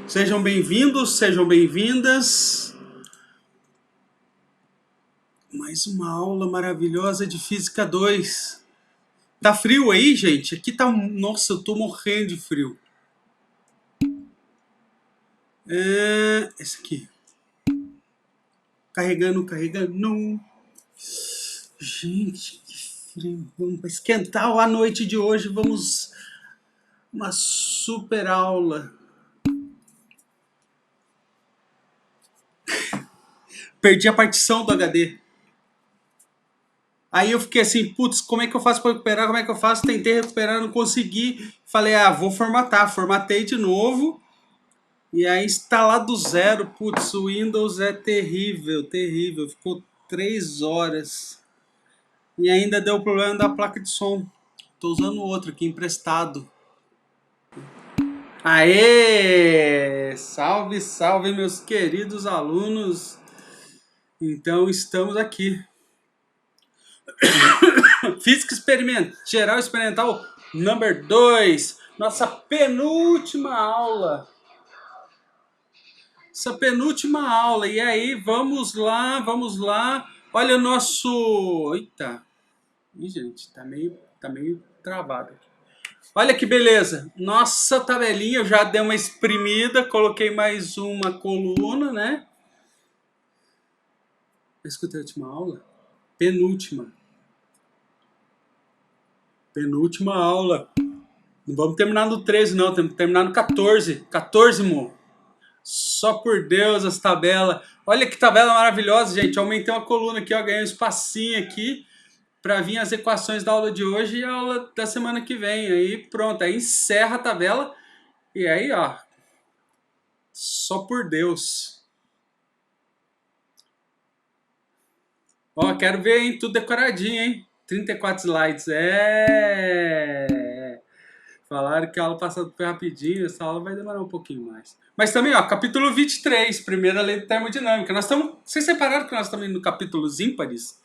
Sejam bem-vindos, sejam bem-vindas. Mais uma aula maravilhosa de Física 2. Tá frio aí, gente? Aqui tá... Nossa, eu tô morrendo de frio. Esse aqui. Carregando. Gente, que frio. Vamos esquentar a noite de hoje. Vamos... Uma super aula. Perdi a partição do HD. Aí eu fiquei assim, putz, como é que eu faço para recuperar? Como é que eu faço? Tentei recuperar, não consegui. Falei, vou formatar. Formatei de novo. E aí instalar do zero. Putz, o Windows é terrível, terrível. Ficou 3 horas. E ainda deu problema da placa de som. Tô usando outro aqui, emprestado. Aê! Salve, salve, meus queridos alunos. Então, estamos aqui. Física Geral Experimental number 2. Nossa penúltima aula. Essa penúltima aula. E aí, vamos lá. Olha o nosso... Eita. Ih, gente, tá meio travado. Olha que beleza. Nossa tabelinha, eu já dei uma espremida. Coloquei mais uma coluna, né? Eu escutei a última aula? Penúltima aula. Não vamos terminar no 13, não. Temos que terminar no 14. 14mo. Só por Deus as tabelas. Olha que tabela maravilhosa, gente. Aumentei uma coluna aqui, ó. Ganhei um espacinho aqui para vir as equações da aula de hoje e a aula da semana que vem. Aí pronto, aí encerra a tabela. E aí, ó. Só por Deus. Ó, quero ver, hein? Tudo decoradinho, hein? 34 slides. Falaram que a aula passada foi rapidinho, essa aula vai demorar um pouquinho mais. Mas também, ó, capítulo 23, primeira lei de termodinâmica. Nós estamos... Vocês separaram que nós estamos no capítulos ímpares?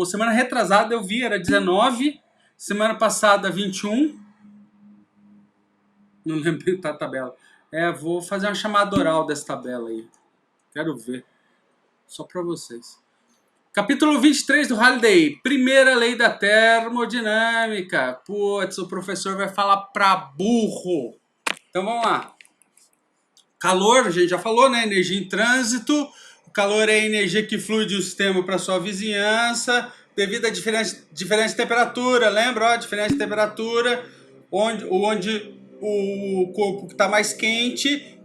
Semana retrasada eu vi, era 19. Semana passada, 21. Não lembro da tabela. Vou fazer uma chamada oral dessa tabela aí. Quero ver. Só para vocês. Capítulo 23 do Halliday. Primeira lei da termodinâmica. Putz, o professor vai falar pra burro. Então vamos lá. Calor, a gente já falou, né? Energia em trânsito. O calor é a energia que flui de um sistema para sua vizinhança devido a diferente temperatura. Lembra? Ó, diferente temperatura, onde o corpo que está mais quente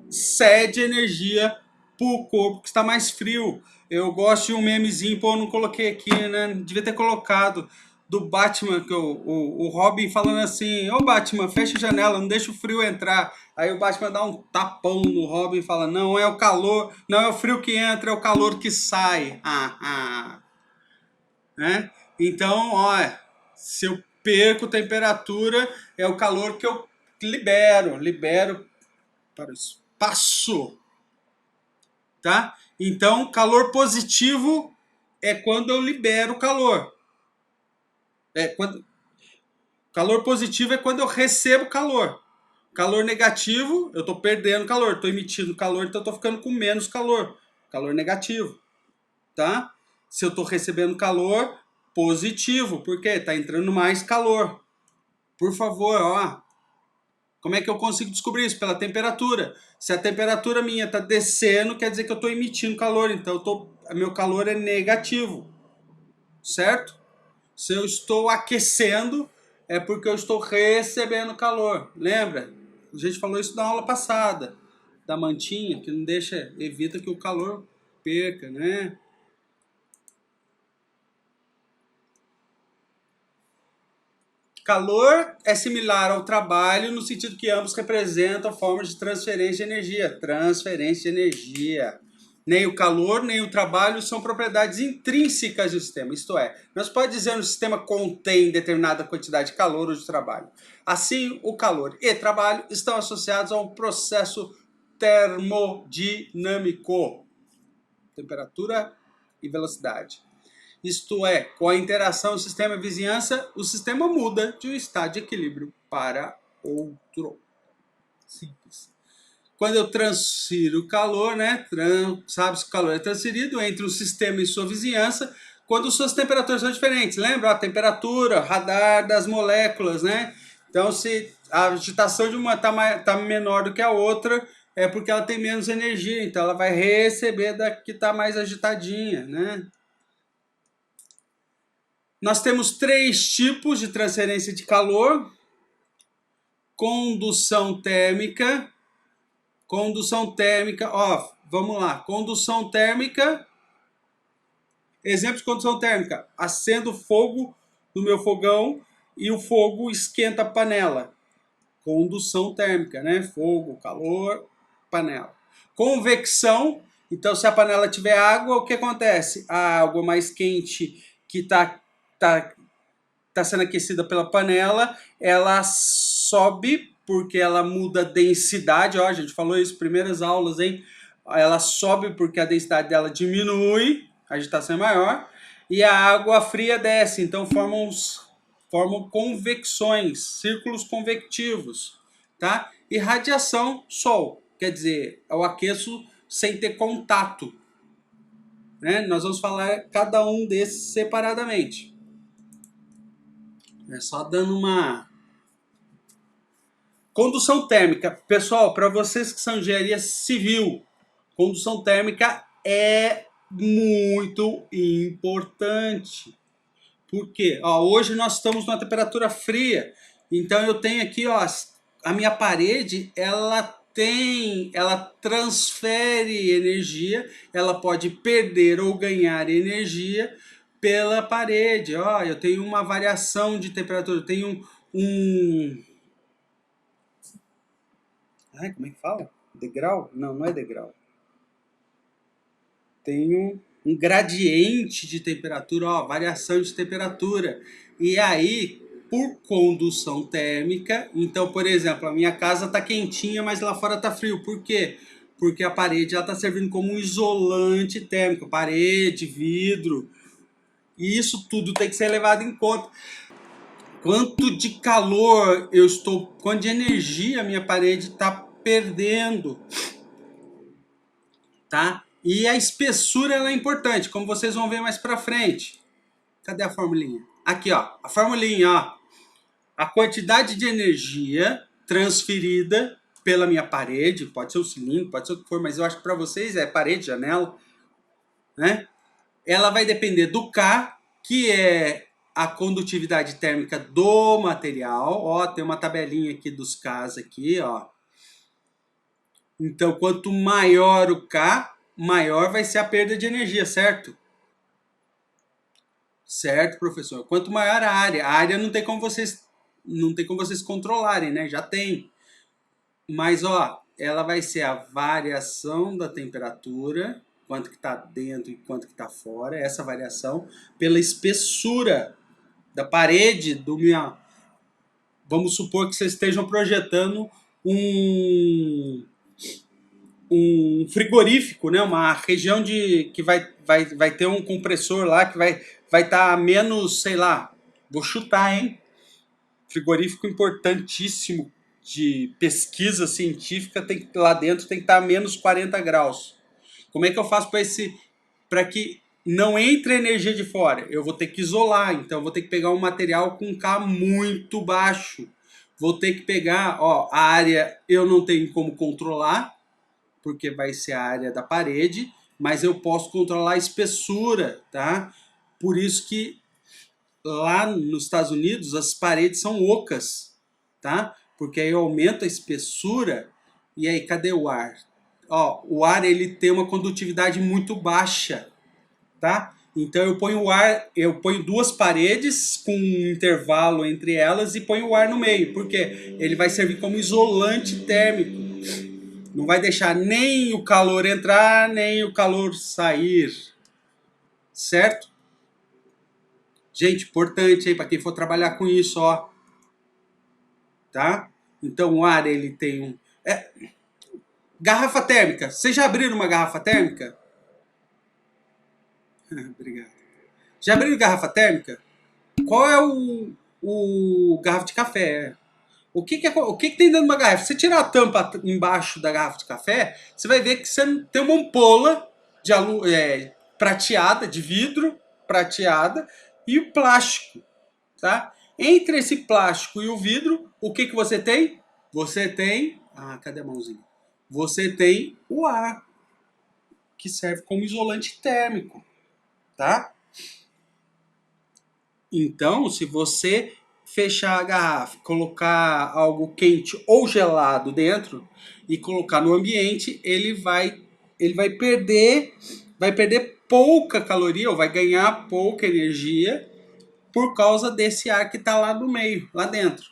cede energia para o corpo que está mais frio. Eu gosto de um memezinho, pô, eu não coloquei aqui, né? Devia ter colocado. Do Batman, que o Robin falando assim: ô Batman, fecha a janela, não deixa o frio entrar. Aí o Batman dá um tapão no Robin e fala: não é o calor, não é o frio que entra, é o calor que sai. Né? Então, ó, se eu perco temperatura, é o calor que eu libero para o espaço. Tá? Então, calor positivo é quando eu libero calor. Calor positivo é quando eu recebo calor. Calor negativo, eu estou perdendo calor, estou emitindo calor, então estou ficando com menos calor. Calor negativo, tá? Se eu estou recebendo calor, positivo, porque está entrando mais calor. Por favor, ó. Como é que eu consigo descobrir isso? Pela temperatura. Se a temperatura minha está descendo, quer dizer que eu estou emitindo calor, então meu calor é negativo, certo? Se eu estou aquecendo, é porque eu estou recebendo calor. Lembra? A gente falou isso na aula passada, da mantinha, que não deixa, evita que o calor perca, né? Calor é similar ao trabalho no sentido que ambos representam formas de transferência de energia. Transferência de energia. Nem o calor, nem o trabalho são propriedades intrínsecas do sistema. Isto é, não se pode dizer que o sistema contém determinada quantidade de calor ou de trabalho. Assim, o calor e trabalho estão associados a um processo termodinâmico. Temperatura e velocidade. Isto é, com a interação sistema-vizinhança, o sistema muda de um estado de equilíbrio para outro. Simples. Quando eu transfiro o calor, né? Sabe-se que o calor é transferido entre o sistema e sua vizinhança quando suas temperaturas são diferentes. Lembra? A temperatura, radar das moléculas, né? Então, se a agitação de uma tá menor do que a outra, é porque ela tem menos energia. Então, ela vai receber da que está mais agitadinha, né? Nós temos 3 tipos de transferência de calor: condução térmica. Condução térmica, ó, vamos lá. Condução térmica, exemplo de condução térmica: acendo fogo no meu fogão e o fogo esquenta a panela. Condução térmica, né? Fogo, calor, panela. Convecção, então se a panela tiver água, o que acontece? A água mais quente que tá, tá sendo aquecida pela panela, ela sobe porque ela muda a densidade. Ó, a gente falou isso primeiras aulas, hein? Ela sobe porque a densidade dela diminui, a agitação é maior, e a água fria desce, então formam convecções, círculos convectivos, tá? E radiação, sol, quer dizer, eu aqueço sem ter contato, né? Nós vamos falar cada um desses separadamente. É só dando uma condução térmica. Pessoal, para vocês que são engenharia civil, condução térmica é muito importante. Por quê? Ó, hoje nós estamos numa temperatura fria, então eu tenho aqui, ó, a minha parede, ela transfere energia, ela pode perder ou ganhar energia pela parede. Ó, eu tenho uma variação de temperatura, eu tenho Ai, como é que fala? Degrau? Não, não é degrau. Tem um gradiente de temperatura, ó, variação de temperatura. E aí, por condução térmica, então, por exemplo, a minha casa está quentinha, mas lá fora está frio. Por quê? Porque a parede está servindo como um isolante térmico, parede, vidro. E isso tudo tem que ser levado em conta. Quanto de calor eu estou, quanto de energia a minha parede está perdendo, tá? E a espessura ela é importante, como vocês vão ver mais para frente. Cadê a formulinha? Aqui, ó, a formulinha, ó. A quantidade de energia transferida pela minha parede, pode ser um cilindro, pode ser o que for, mas eu acho que para vocês é parede, janela, né? Ela vai depender do K, que é a condutividade térmica do material. Ó, tem uma tabelinha aqui dos Ks aqui, ó. Então, quanto maior o K, maior vai ser a perda de energia, certo? Certo, professor. Quanto maior a área não tem como vocês controlarem, né? Já tem. Mas ó, ela vai ser a variação da temperatura, quanto que está dentro e quanto que está fora, essa variação pela espessura da parede do minha. Vamos supor que vocês estejam projetando um frigorífico, né? Uma região que vai ter um compressor lá que vai estar menos, sei lá, vou chutar, hein? Frigorífico importantíssimo de pesquisa científica, lá dentro tem que estar a menos 40 graus. Como é que eu faço para que não entre energia de fora? Eu vou ter que isolar, então eu vou ter que pegar um material com K muito baixo. Vou ter que pegar, ó, a área eu não tenho como controlar, porque vai ser a área da parede, mas eu posso controlar a espessura, tá? Por isso que lá nos Estados Unidos as paredes são ocas, tá? Porque aí eu aumento a espessura e aí cadê o ar? Ó, o ar ele tem uma condutividade muito baixa, tá? Então eu ponho 2 paredes com um intervalo entre elas e ponho o ar no meio, porque ele vai servir como isolante térmico. Não vai deixar nem o calor entrar, nem o calor sair. Certo? Gente, importante aí para quem for trabalhar com isso, ó. Tá? Então o ar ele tem um garrafa térmica. Vocês já abriram uma garrafa térmica? Obrigado. Já abriram garrafa térmica? Qual é o garrafa de café? O que tem dentro de uma garrafa? Você tirar a tampa embaixo da garrafa de café, você vai ver que você tem uma ampola de prateada, de vidro prateada, e o plástico, tá? Entre esse plástico e o vidro, o que você tem? Você tem... Ah, cadê a mãozinha? Você tem o ar, que serve como isolante térmico, tá? Então, se você fechar a garrafa, colocar algo quente ou gelado dentro e colocar no ambiente, ele vai perder pouca caloria ou vai ganhar pouca energia por causa desse ar que está lá no meio, lá dentro,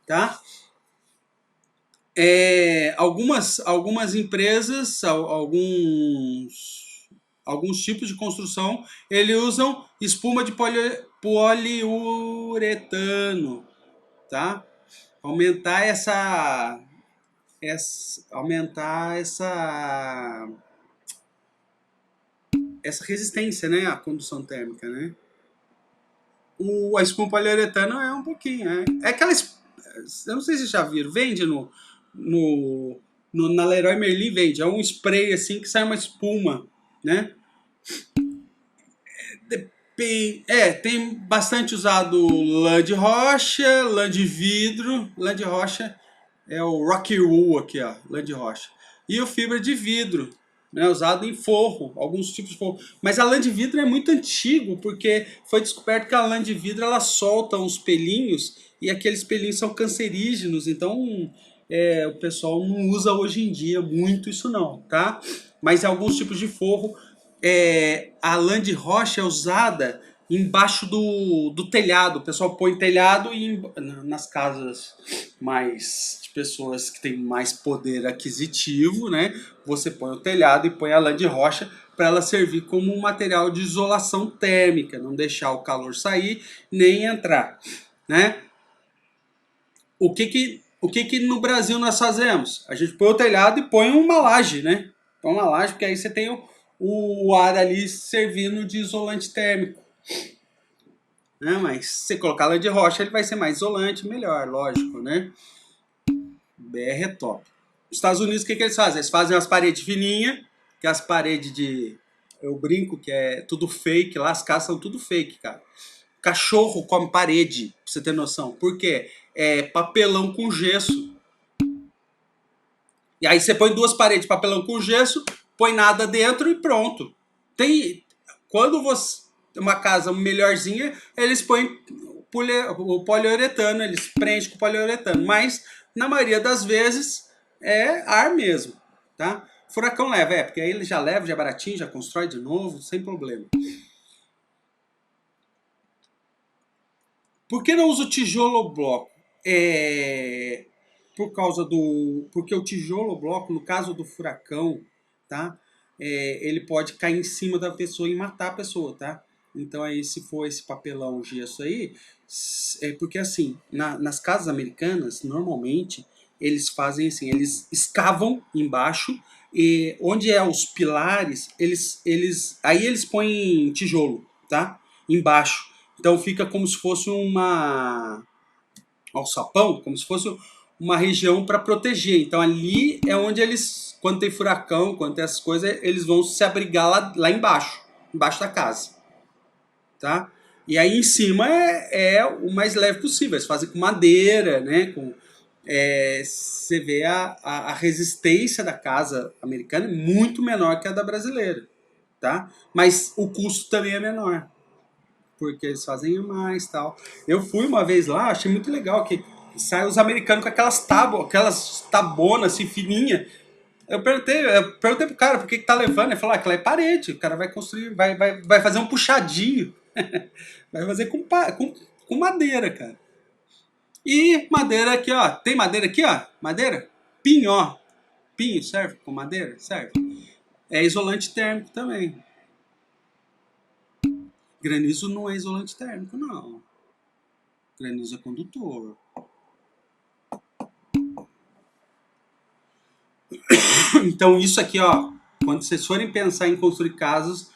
tá? Algumas empresas, alguns tipos de construção, eles usam espuma de poliuretano, tá? Aumentar aumentar essa resistência, né, à condução térmica, né? A espuma poliuretano é um pouquinho, é aquela, eu não sei se vocês já viram, vende no, na Leroy Merlin, vende, é um spray assim que sai uma espuma, né? Tem bastante usado lã de rocha, lã de vidro. Lã de rocha é o Rocky Wool aqui, ó, lã de rocha. E o fibra de vidro, né, usado em forro, alguns tipos de forro. Mas a lã de vidro é muito antigo, porque foi descoberto que a lã de vidro ela solta uns pelinhos e aqueles pelinhos são cancerígenos, então o pessoal não usa hoje em dia muito isso não, tá? Mas alguns tipos de forro, a lã de rocha é usada embaixo do telhado. O pessoal põe telhado e nas casas mais de pessoas que têm mais poder aquisitivo, né? Você põe o telhado e põe a lã de rocha para ela servir como um material de isolação térmica, não deixar o calor sair nem entrar, né? O que no Brasil nós fazemos? A gente põe o telhado e põe uma laje, né? Põe uma laje, porque aí você tem o ar ali servindo de isolante térmico. Né? Mas se você colocar lã de rocha, ele vai ser mais isolante, melhor, lógico, né? BR é top. Nos Estados Unidos, o que eles fazem? Eles fazem umas paredes fininhas, que é as paredes de... Eu brinco que é tudo fake, lá as casas são tudo fake, cara. Cachorro come parede, pra você ter noção. Por quê? É papelão com gesso. E aí você põe duas paredes de papelão com gesso, põe nada dentro e pronto. Quando você tem uma casa melhorzinha, eles põem o poliuretano, eles prendem com o poliuretano. Mas, na maioria das vezes, é ar mesmo, tá? Furacão leva, porque aí ele já leva, já é baratinho, já constrói de novo, sem problema. Por que não usa o tijolo ou bloco? Porque o tijolo ou bloco, no caso do furacão, tá? Ele pode cair em cima da pessoa e matar a pessoa, tá? Então aí se for esse papelão gesso aí, porque assim, nas casas americanas, normalmente, eles fazem assim, eles escavam embaixo e onde os pilares, aí eles põem tijolo, tá? Embaixo. Então fica como se fosse uma alçapão, como se fosse uma região para proteger. Então ali é onde eles, quando tem furacão, quando tem essas coisas, eles vão se abrigar lá embaixo da casa, tá? E aí em cima é o mais leve possível. Eles fazem com madeira, né? Você vê a resistência da casa americana é muito menor que a da brasileira, tá? Mas o custo também é menor, porque eles fazem mais tal. Eu fui uma vez lá, achei muito legal que sai os americanos com aquelas tábuas, aquelas tabonas assim fininha. Eu perguntei pro cara por que tá levando. Ele falou: aquela é parede, o cara vai construir, vai fazer um puxadinho. Vai fazer com madeira, cara. E madeira aqui, ó. Tem madeira aqui, ó. Madeira? Pinho, ó. Pinho serve com madeira? Serve. É isolante térmico também. Granizo não é isolante térmico, não. Granizo é condutor. Então isso aqui, ó, quando vocês forem pensar em construir casas,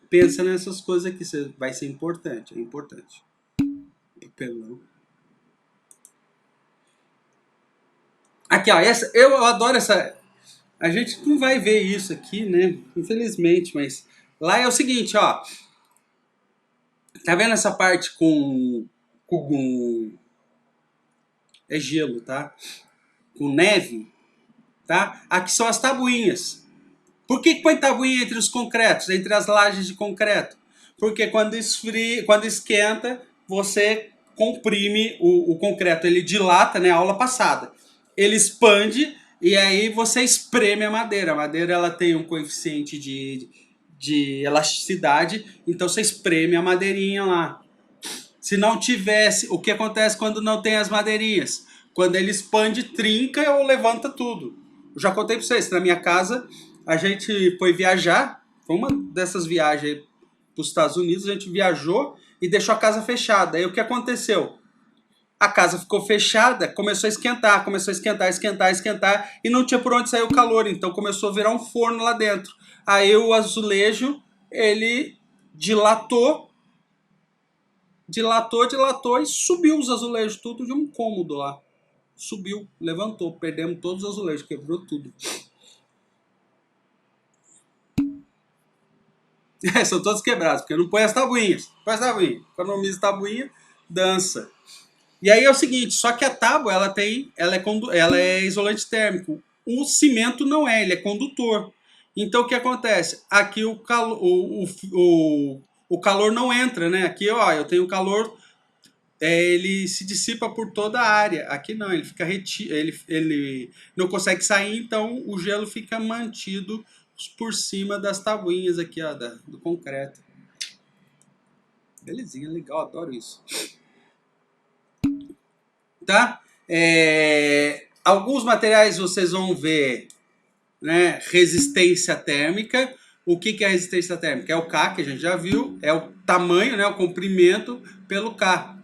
pensa nessas coisas aqui, vai ser importante, é importante. Papelão. Aqui, ó, eu adoro essa. A gente não vai ver isso aqui, né? Infelizmente, mas lá é o seguinte, ó. Tá vendo essa parte com é gelo, tá? Com neve, tá? Aqui são as tabuinhas. Por que põe tabuinha entre os concretos, entre as lajes de concreto? Porque quando esquenta, você comprime o concreto, ele dilata, né? A aula passada. Ele expande e aí você espreme a madeira. A madeira ela tem um coeficiente de elasticidade, então você espreme a madeirinha lá. Se não tivesse, o que acontece quando não tem as madeirinhas? Quando ele expande, trinca ou levanta tudo. Eu já contei para vocês, na minha casa, a gente foi viajar, foi uma dessas viagens para os Estados Unidos, a gente viajou e deixou a casa fechada. Aí o que aconteceu? A casa ficou fechada, começou a esquentar, esquentar, e não tinha por onde sair o calor, então começou a virar um forno lá dentro. Aí o azulejo, ele dilatou, dilatou e subiu os azulejos tudo de um cômodo lá. Subiu, levantou, perdemos todos os azulejos, quebrou tudo. É, são todos quebrados, porque não põe as tabuinhas. Põe as tabuinhas. Economiza tabuinha, dança. E aí é o seguinte, só que a tábua ela é isolante térmico. O cimento não é, ele é condutor. Então o que acontece? Aqui o calor não entra, né? Aqui, ó, eu tenho calor, ele se dissipa por toda a área. Aqui não, ele fica ele não consegue sair, então o gelo fica mantido por cima das tabuinhas aqui, ó, do concreto. Belezinha, legal, adoro isso. Tá? Alguns materiais vocês vão ver, né, resistência térmica. O que é a resistência térmica? É o K, que a gente já viu, é o tamanho, né, o comprimento pelo K.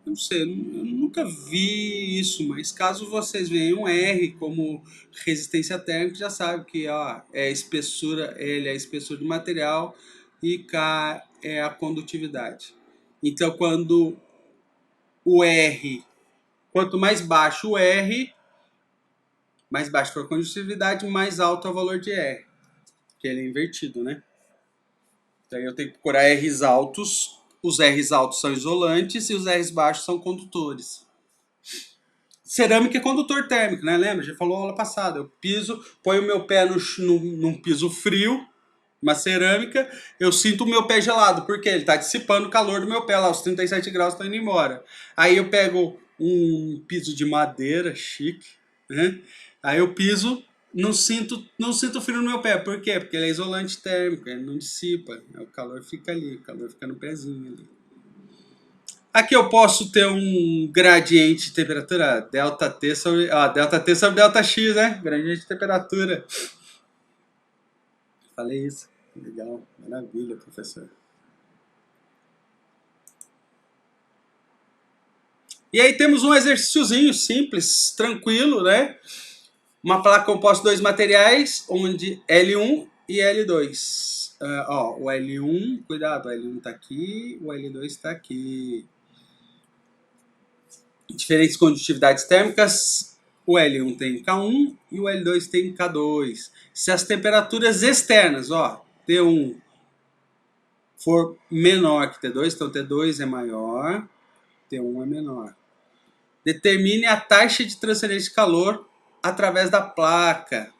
Não sei, eu nunca vi isso, mas caso vocês vejam um R como resistência térmica, já sabe que ó, é a espessura, L é a espessura do material e K é a condutividade. Então, quando o R, quanto mais baixo o R, mais baixo for a condutividade, mais alto é o valor de R, que ele é invertido, né? Então eu tenho que procurar R's altos. Os R's altos são isolantes e os R's baixos são condutores. Cerâmica é condutor térmico, né? Lembra? Já falou aula passada. Eu ponho o meu pé num piso frio, uma cerâmica, eu sinto o meu pé gelado, porque ele está dissipando o calor do meu pé lá, os 37 graus estão indo embora. Aí eu pego um piso de madeira chique, né? Aí eu piso, não sinto frio no meu pé. Por quê? Porque ele é isolante térmico, ele não dissipa. O calor fica ali, o calor fica no pezinho ali. Aqui eu posso ter um gradiente de temperatura ΔT sobre, ΔT sobre ΔX, né? Gradiente de temperatura. Falei isso. Legal, maravilha, professor. E aí temos um exercíciozinho simples, tranquilo, né? Uma placa composta de dois materiais, onde L1 e L2. Ó, o L1, cuidado, o L1 está aqui, o L2 está aqui. Diferentes condutividades térmicas, o L1 tem K1 e o L2 tem K2. Se as temperaturas externas, ó, T1 for menor que T2, então T2 é maior, T1 é menor. Determine a taxa de transferência de calor através da placa.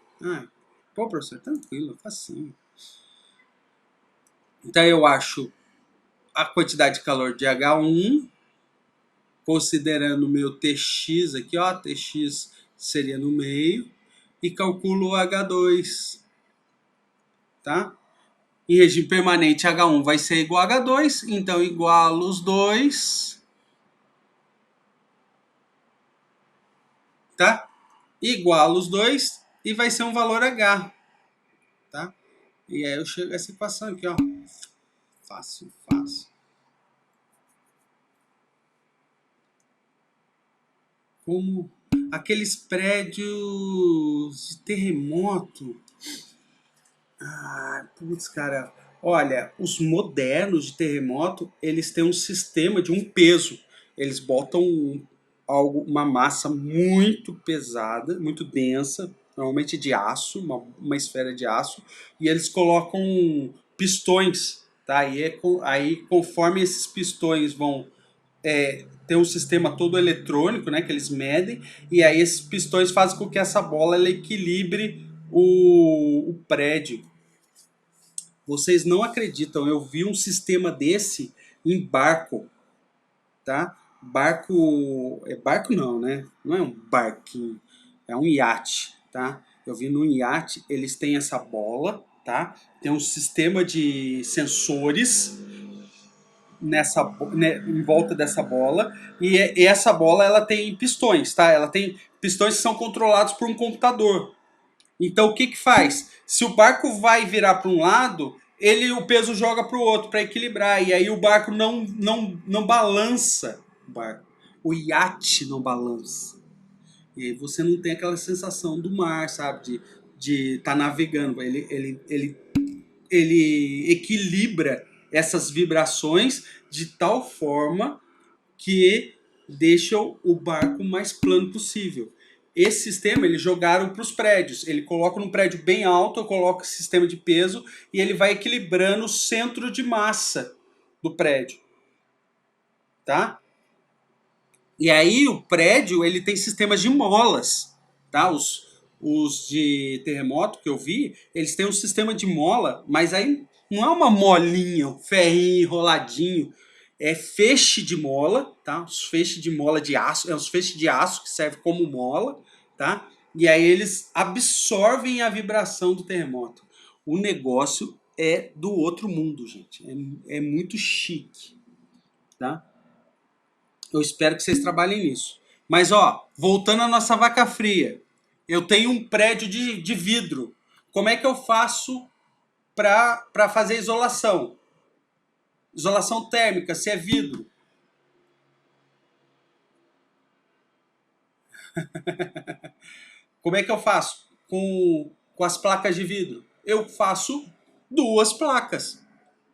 Pô, professor, tranquilo, facinho. Então eu acho a quantidade de calor de H1, considerando o meu Tx aqui, ó, Tx seria no meio, e calculo o H2, tá? Em regime permanente, H1 vai ser igual a H2, então igualo os dois, tá? Igualo os dois e vai ser um valor H, tá? E aí eu chego a essa equação aqui, ó. Fácil, fácil. Como aqueles prédios de terremoto. Putz, cara. Olha, os modernos de terremoto, eles têm um sistema de um peso. Eles botam uma massa muito pesada, muito densa, normalmente de aço, uma esfera de aço, e eles colocam pistões, tá? Aí conforme esses pistões vão ter um sistema todo eletrônico, né, que eles medem, e aí esses pistões fazem com que essa bola ela equilibre o prédio. Vocês não acreditam, eu vi um sistema desse em barco, tá? Barco, barco não, né? Não é um barquinho, é um iate, tá? Eu vi num iate, eles têm essa bola, tá? Tem um sistema de sensores em volta dessa bola, e essa bola ela tem pistões, tá? Ela tem pistões que são controlados por um computador. Então o que que faz? Se o barco vai virar para um lado, o peso joga para o outro para equilibrar, e aí o barco não balança o barco. O iate não balança. E aí você não tem aquela sensação do mar, sabe? De estar navegando. Ele equilibra essas vibrações de tal forma que deixam o barco mais plano possível. Esse sistema eles jogaram para os prédios. Ele coloca num prédio bem alto, coloca esse sistema de peso e ele vai equilibrando o centro de massa do prédio, tá? E aí o prédio ele tem sistemas de molas, tá? Os de terremoto que eu vi, eles têm um sistema de mola, mas aí não é uma molinha, um ferrinho enroladinho, é feixe de mola, tá? Os feixes de mola de aço, é os feixes de aço que servem como mola, tá? E aí eles absorvem a vibração do terremoto. O negócio é do outro mundo, gente. É muito chique, tá? Eu espero que vocês trabalhem nisso. Mas, ó, voltando à nossa vaca fria. Eu tenho um prédio de vidro. Como é que eu faço para fazer isolação? Isolação térmica, se é vidro. Como é que eu faço com as placas de vidro? Eu faço duas placas,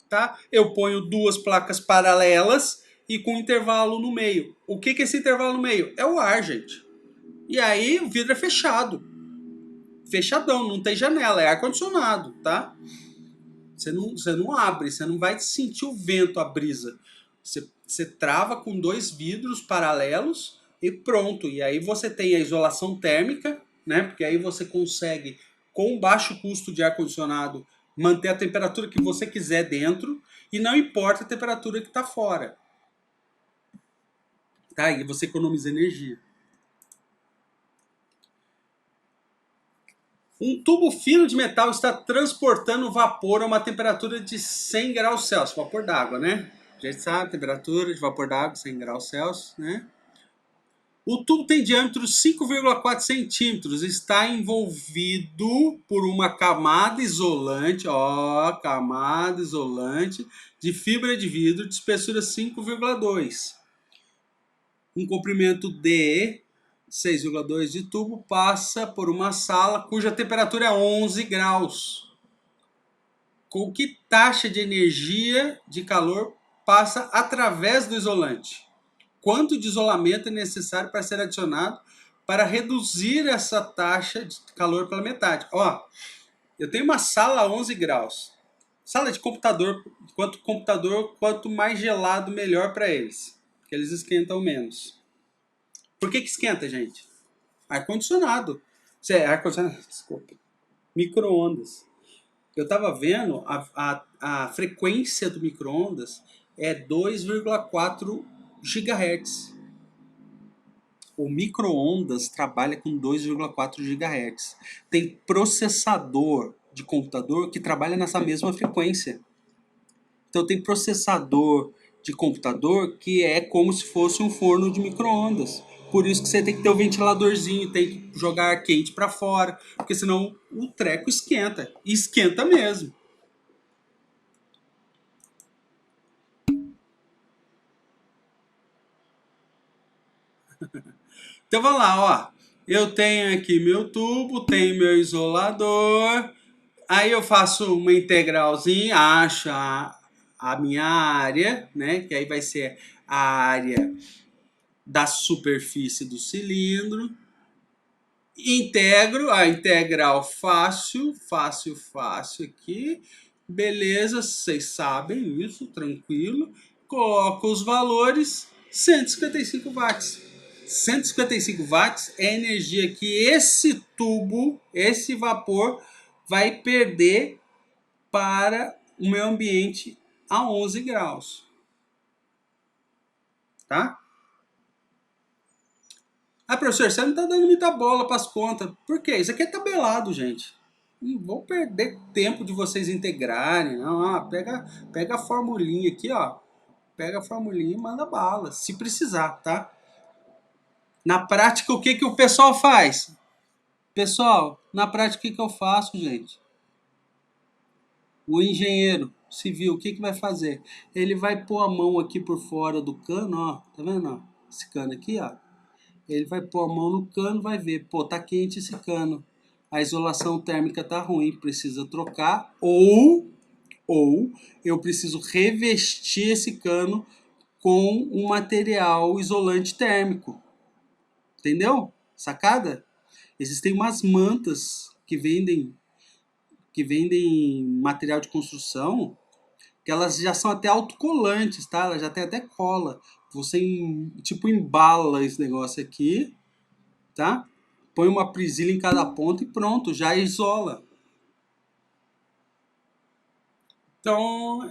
tá? Eu ponho duas placas paralelas e com intervalo no meio. O que é esse intervalo no meio? É o ar, gente. E aí o vidro é fechado. Fechadão, não tem janela, é ar-condicionado, tá? Você não abre, você não vai sentir o vento, a brisa. Você trava com dois vidros paralelos e pronto. E aí você tem a isolação térmica, né? Porque aí você consegue, com baixo custo de ar-condicionado, manter a temperatura que você quiser dentro e não importa a temperatura que está fora. Tá? E você economiza energia. Um tubo fino de metal está transportando vapor a uma temperatura de 100 graus Celsius. Vapor d'água, né? A gente sabe, temperatura de vapor d'água, 100 graus Celsius, né? O tubo tem diâmetro 5,4 centímetros. Está envolvido por uma camada isolante, camada isolante de fibra de vidro de espessura 5,2. Um comprimento de 6,2 de tubo passa por uma sala cuja temperatura é 11 graus. Com que taxa de energia de calor passa através do isolante? Quanto de isolamento é necessário para ser adicionado para reduzir essa taxa de calor pela metade? Ó, eu tenho uma sala a 11 graus. Sala de computador, quanto mais gelado, melhor para eles. Porque eles esquentam menos. Por que esquenta, gente? Ar-condicionado. Ar-condicionado, desculpa. Micro-ondas. Eu estava vendo, a frequência do micro-ondas é 2,4 GHz. O micro-ondas trabalha com 2,4 GHz. Tem processador de computador que trabalha nessa mesma frequência. Então tem processador de computador que é como se fosse um forno de micro-ondas. Por isso que você tem que ter o ventiladorzinho, tem que jogar ar quente para fora, porque senão o treco esquenta. E esquenta mesmo. Então vamos lá, ó. Eu tenho aqui meu tubo, tenho meu isolador. Aí eu faço uma integralzinha, acho a minha área, né? Que aí vai ser a área da superfície do cilindro, integro a integral fácil, fácil, fácil aqui, beleza, vocês sabem isso, tranquilo, coloco os valores, 155 watts. 155 watts é a energia que esse tubo, esse vapor, vai perder para o meio ambiente a 11 graus. Tá? Ah, professor, você não está dando muita bola para as contas. Por quê? Isso aqui é tabelado, gente. Não vou perder tempo de vocês integrarem. Não, pega a formulinha aqui, ó. Pega a formulinha e manda bala, se precisar, tá? Na prática, o que o pessoal faz? Pessoal, na prática, o que eu faço, gente? O engenheiro civil, o que vai fazer? Ele vai pôr a mão aqui por fora do cano, ó. Tá vendo, ó? Esse cano aqui, ó. Ele vai pôr a mão no cano, vai ver, pô, tá quente esse cano. A isolação térmica tá ruim, precisa trocar. Ou eu preciso revestir esse cano com um material isolante térmico. Entendeu? Sacada? Existem umas mantas que vendem material de construção que elas já são até autocolantes, tá? Elas já tem até cola. Você tipo embala esse negócio aqui, tá? Põe uma presilha em cada ponta e pronto, já isola. Então,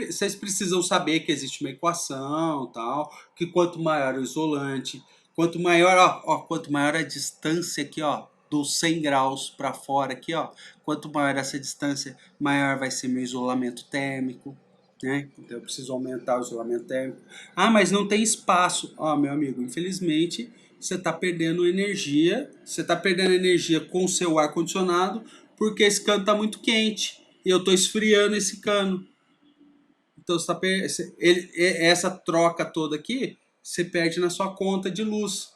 vocês precisam saber que existe uma equação, tal, que quanto maior o isolante, quanto maior, quanto maior a distância aqui, ó, dos 100 graus para fora aqui, ó, quanto maior essa distância, maior vai ser meu isolamento térmico, né? Então eu preciso aumentar o isolamento térmico. Ah, mas não tem espaço. Ó, meu amigo, infelizmente, você está perdendo energia, com o seu ar condicionado, porque esse cano está muito quente e eu estou esfriando esse cano. Então essa troca toda aqui, você perde na sua conta de luz.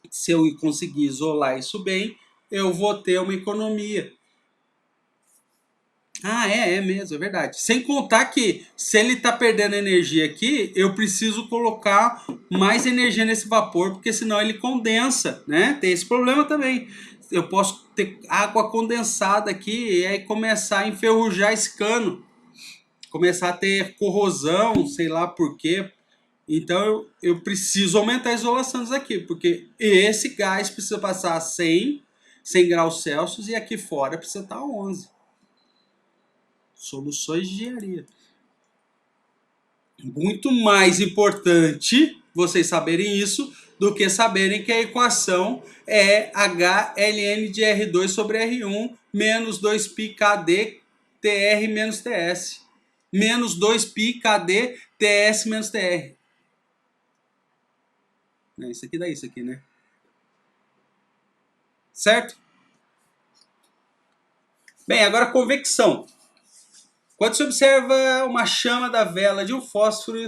Se eu conseguir isolar isso bem, eu vou ter uma economia. Ah, é mesmo, é verdade. Sem contar que se ele está perdendo energia aqui, eu preciso colocar mais energia nesse vapor, porque senão ele condensa, né? Tem esse problema também. Eu posso ter água condensada aqui e aí começar a enferrujar esse cano. Começar a ter corrosão, sei lá por quê. Então eu preciso aumentar a isolação disso aqui, porque esse gás precisa passar a 100 graus Celsius e aqui fora precisa estar a 11. Soluções de engenharia. Muito mais importante vocês saberem isso do que saberem que a equação é HLN de R2 sobre R1 menos 2π KD TR menos TS. Menos 2π KD TS menos TR. Isso aqui dá isso aqui, né? Certo? Bem, agora convecção. Quando se observa uma chama da vela de um fósforo,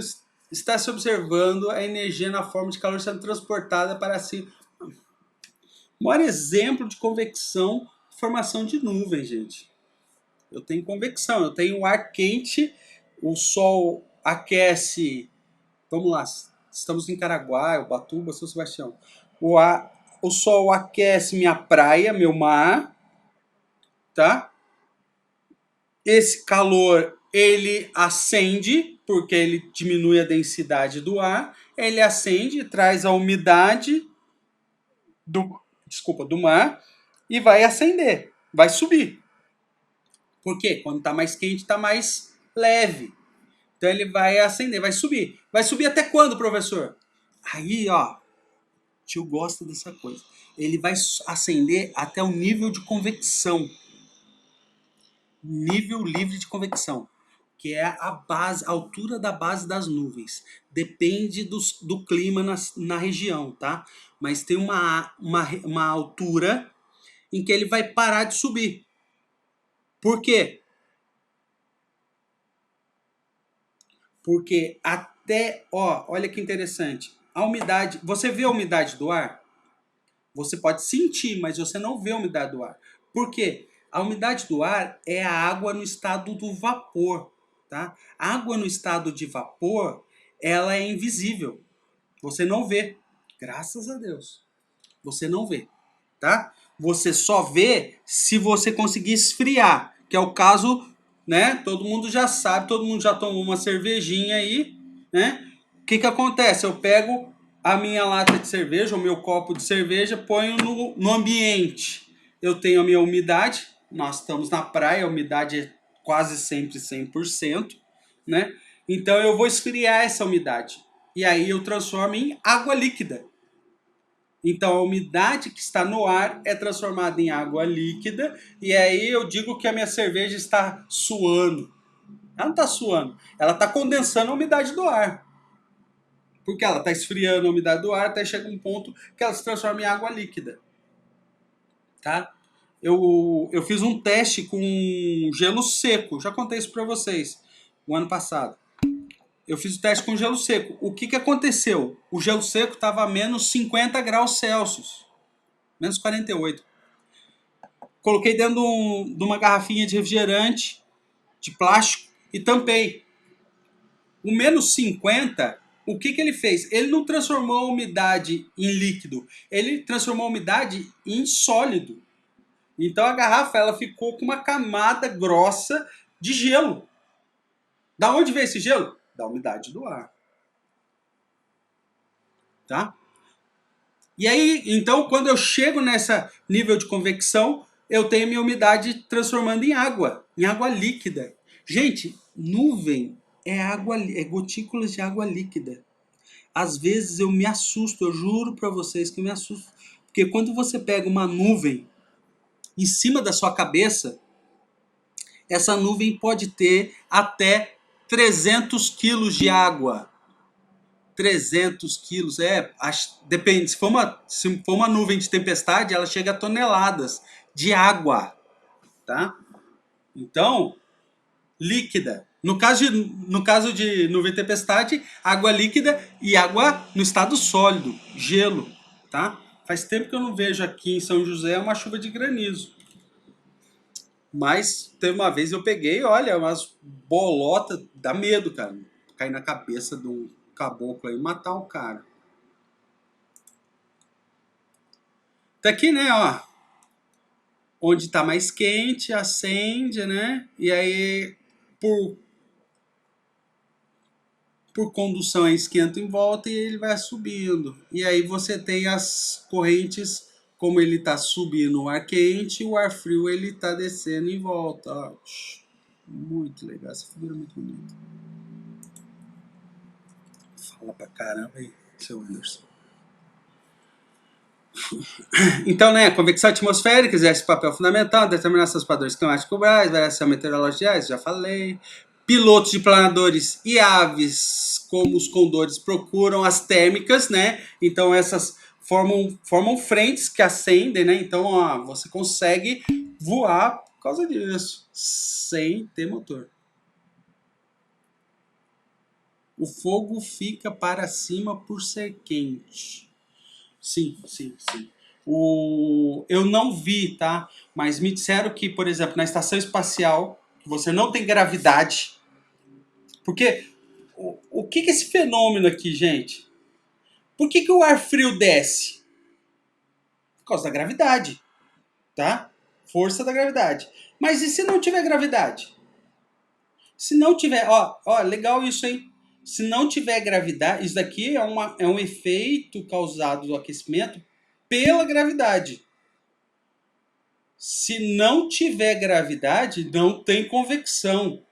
está se observando a energia na forma de calor sendo transportada para si. O maior exemplo de convecção, formação de nuvem, gente. Eu tenho convecção, eu tenho ar quente, o sol aquece. Vamos lá, estamos em Caraguá, Ubatuba, São Sebastião. O sol aquece minha praia, meu mar, tá? Esse calor, ele acende, porque ele diminui a densidade do ar, ele acende, traz a umidade do mar e vai acender, vai subir. Por quê? Quando está mais quente, está mais leve. Então ele vai acender, vai subir. Vai subir até quando, professor? Aí, ó, tio gosta dessa coisa. Ele vai acender até o nível de convecção. Nível livre de convecção, que é a base, a altura da base das nuvens. Depende do clima na região, tá? Mas tem uma altura em que ele vai parar de subir. Por quê? Porque até, olha que interessante, a umidade, você vê a umidade do ar? Você pode sentir, mas você não vê a umidade do ar. Por quê? A umidade do ar é a água no estado do vapor, tá? A água no estado de vapor, ela é invisível. Você não vê. Graças a Deus. Você não vê, tá? Você só vê se você conseguir esfriar, que é o caso, né? Todo mundo já sabe, todo mundo já tomou uma cervejinha aí, né? O que acontece? Eu pego a minha lata de cerveja, o meu copo de cerveja, ponho no ambiente. Eu tenho a minha umidade, nós estamos na praia, a umidade é quase sempre 100%, né? Então eu vou esfriar essa umidade. E aí eu transformo em água líquida. Então a umidade que está no ar é transformada em água líquida. E aí eu digo que a minha cerveja está suando. Ela não está suando, ela está condensando a umidade do ar. Porque ela está esfriando a umidade do ar até chegar um ponto que ela se transforma em água líquida. Tá? Eu fiz um teste com gelo seco. Já contei isso para vocês o ano passado. Eu fiz o teste com gelo seco. O que aconteceu? O gelo seco estava a menos 50 graus Celsius. Menos 48. Coloquei dentro de uma garrafinha de refrigerante de plástico e tampei. O menos 50, o que ele fez? Ele não transformou a umidade em líquido. Ele transformou a umidade em sólido. Então a garrafa ela ficou com uma camada grossa de gelo. Da onde veio esse gelo? Da umidade do ar. Tá? E aí, então, quando eu chego nessa nível de convecção, eu tenho minha umidade transformando em água líquida. Gente, nuvem é água, é gotículas de água líquida. Às vezes eu me assusto, eu juro para vocês que eu me assusto, porque quando você pega uma nuvem em cima da sua cabeça, essa nuvem pode ter até 300 quilos de água. 300 quilos, depende, se for uma nuvem de tempestade, ela chega a toneladas de água, tá? Então, líquida. No caso de nuvem de tempestade, água líquida e água no estado sólido, gelo, tá? Faz tempo que eu não vejo aqui em São José uma chuva de granizo. Mas teve uma vez eu peguei, olha, umas bolotas, dá medo, cara. Cair na cabeça de um caboclo aí, matar o cara. Tá aqui, né, ó. Onde tá mais quente, acende, né? E aí, por condução, esquenta em volta e ele vai subindo. E aí você tem as correntes, como ele tá subindo o ar quente, o ar frio ele tá descendo em volta. Ó. Muito legal, essa figura é muito bonita. Fala pra caramba aí, seu Anderson. Então, né, convecção atmosférica exerce papel fundamental, determinar seus padrões climáticos globais, variação meteorológica, já falei. Pilotos de planadores e aves, como os condores, procuram as térmicas, né? Então, essas formam frentes que acendem, né? Então, ó, você consegue voar por causa disso, sem ter motor. O fogo fica para cima por ser quente. Sim. Eu não vi, tá? Mas me disseram que, por exemplo, na estação espacial, você não tem gravidade. Porque o que é esse fenômeno aqui, gente? Por que o ar frio desce? Por causa da gravidade, tá? Força da gravidade. Mas e se não tiver gravidade? Se não tiver, ó, legal isso, hein? Se não tiver gravidade, isso daqui é um efeito causado do aquecimento pela gravidade. Se não tiver gravidade, não tem convecção.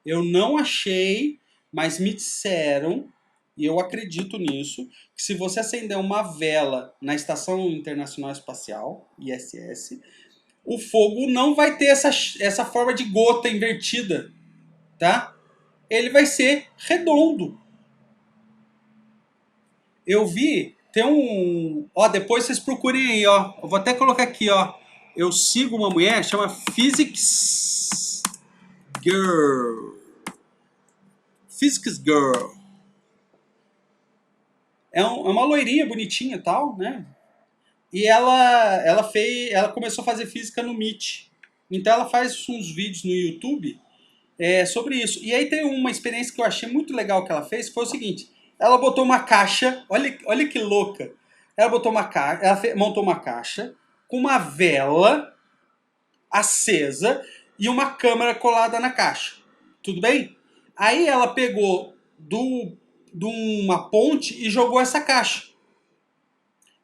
Eu não achei, mas me disseram, e eu acredito nisso, que se você acender uma vela na Estação Internacional Espacial, ISS, o fogo não vai ter essa forma de gota invertida, tá? Ele vai ser redondo. Eu vi, tem um... Ó, depois vocês procurem aí, ó. Eu vou até colocar aqui, ó. Eu sigo uma mulher, chama Physics Girl. Physics Girl. É uma loirinha bonitinha e tal, né? E ela começou a fazer física no Meet. Então ela faz uns vídeos no YouTube sobre isso. E aí tem uma experiência que eu achei muito legal que ela fez, foi o seguinte. Ela botou uma caixa, olha que louca. Ela botou uma caixa, montou uma caixa com uma vela acesa e uma câmera colada na caixa. Tudo bem? Aí ela pegou de uma ponte e jogou essa caixa.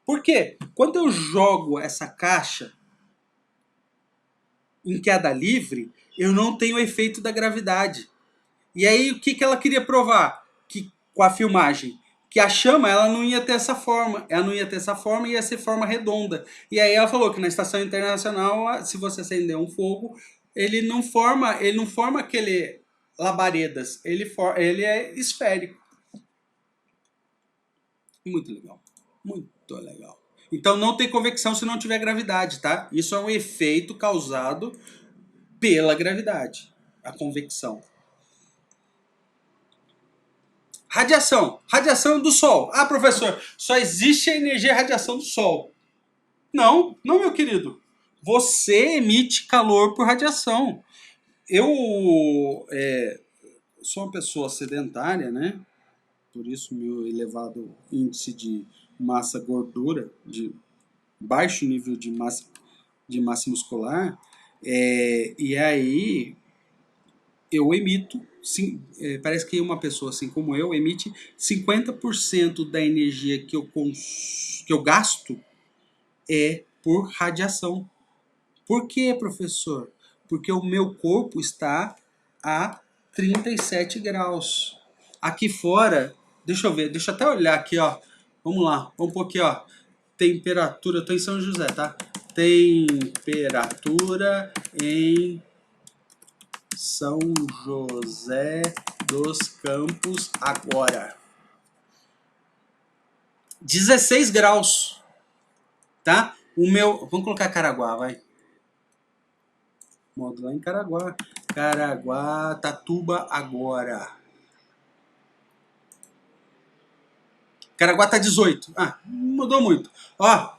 Por quê? Quando eu jogo essa caixa em queda livre, eu não tenho o efeito da gravidade. E aí o que ela queria provar que, com a filmagem? Que a chama ela não ia ter essa forma. Ela não ia ter essa forma e ia ser forma redonda. E aí ela falou que na estação internacional, se você acender um fogo, ele não forma aquele labaredas. Ele é esférico. Muito legal. Muito legal. Então não tem convecção se não tiver gravidade, tá? Isso é um efeito causado pela gravidade, a convecção. Radiação. Radiação do Sol. Ah, professor, só existe a energia radiação do Sol. Não, não, meu querido. Você emite calor por radiação. Eu sou uma pessoa sedentária, né? Por isso meu elevado índice de massa gordura, de baixo nível de massa muscular. E aí eu emito, parece que uma pessoa assim como eu emite 50% da energia que eu gasto por radiação. Por quê, professor? Porque o meu corpo está a 37 graus. Aqui fora, deixa eu ver, deixa eu até olhar aqui, ó. Vamos lá, vamos pôr aqui, ó. Temperatura, eu tô em São José, tá? Temperatura em São José dos Campos agora. 16 graus, tá? O meu, vamos colocar Caraguá, vai. Modo lá em Caraguá. Caraguá, Tatuba agora. Caraguá tá 18. Ah, não mudou muito. Ó,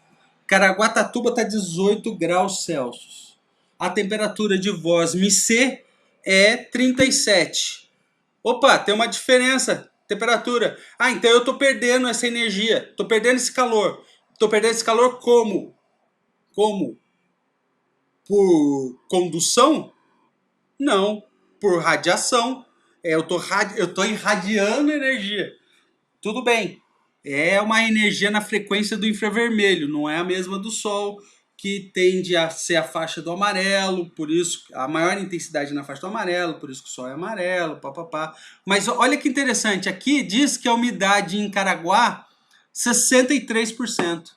Caraguatatuba tá 18 graus Celsius. A temperatura de Voz Missê é 37. Opa, tem uma diferença. Temperatura. Ah, então eu tô perdendo essa energia. Tô perdendo esse calor. Tô perdendo esse calor como? Como? Por condução? Não. Por radiação. Eu tô irradiando energia. Tudo bem. É uma energia na frequência do infravermelho, não é a mesma do Sol, que tende a ser a faixa do amarelo, por isso a maior intensidade na faixa do amarelo, por isso que o Sol é amarelo, papapá. Mas olha que interessante, aqui diz que a umidade em Caraguá, 63%.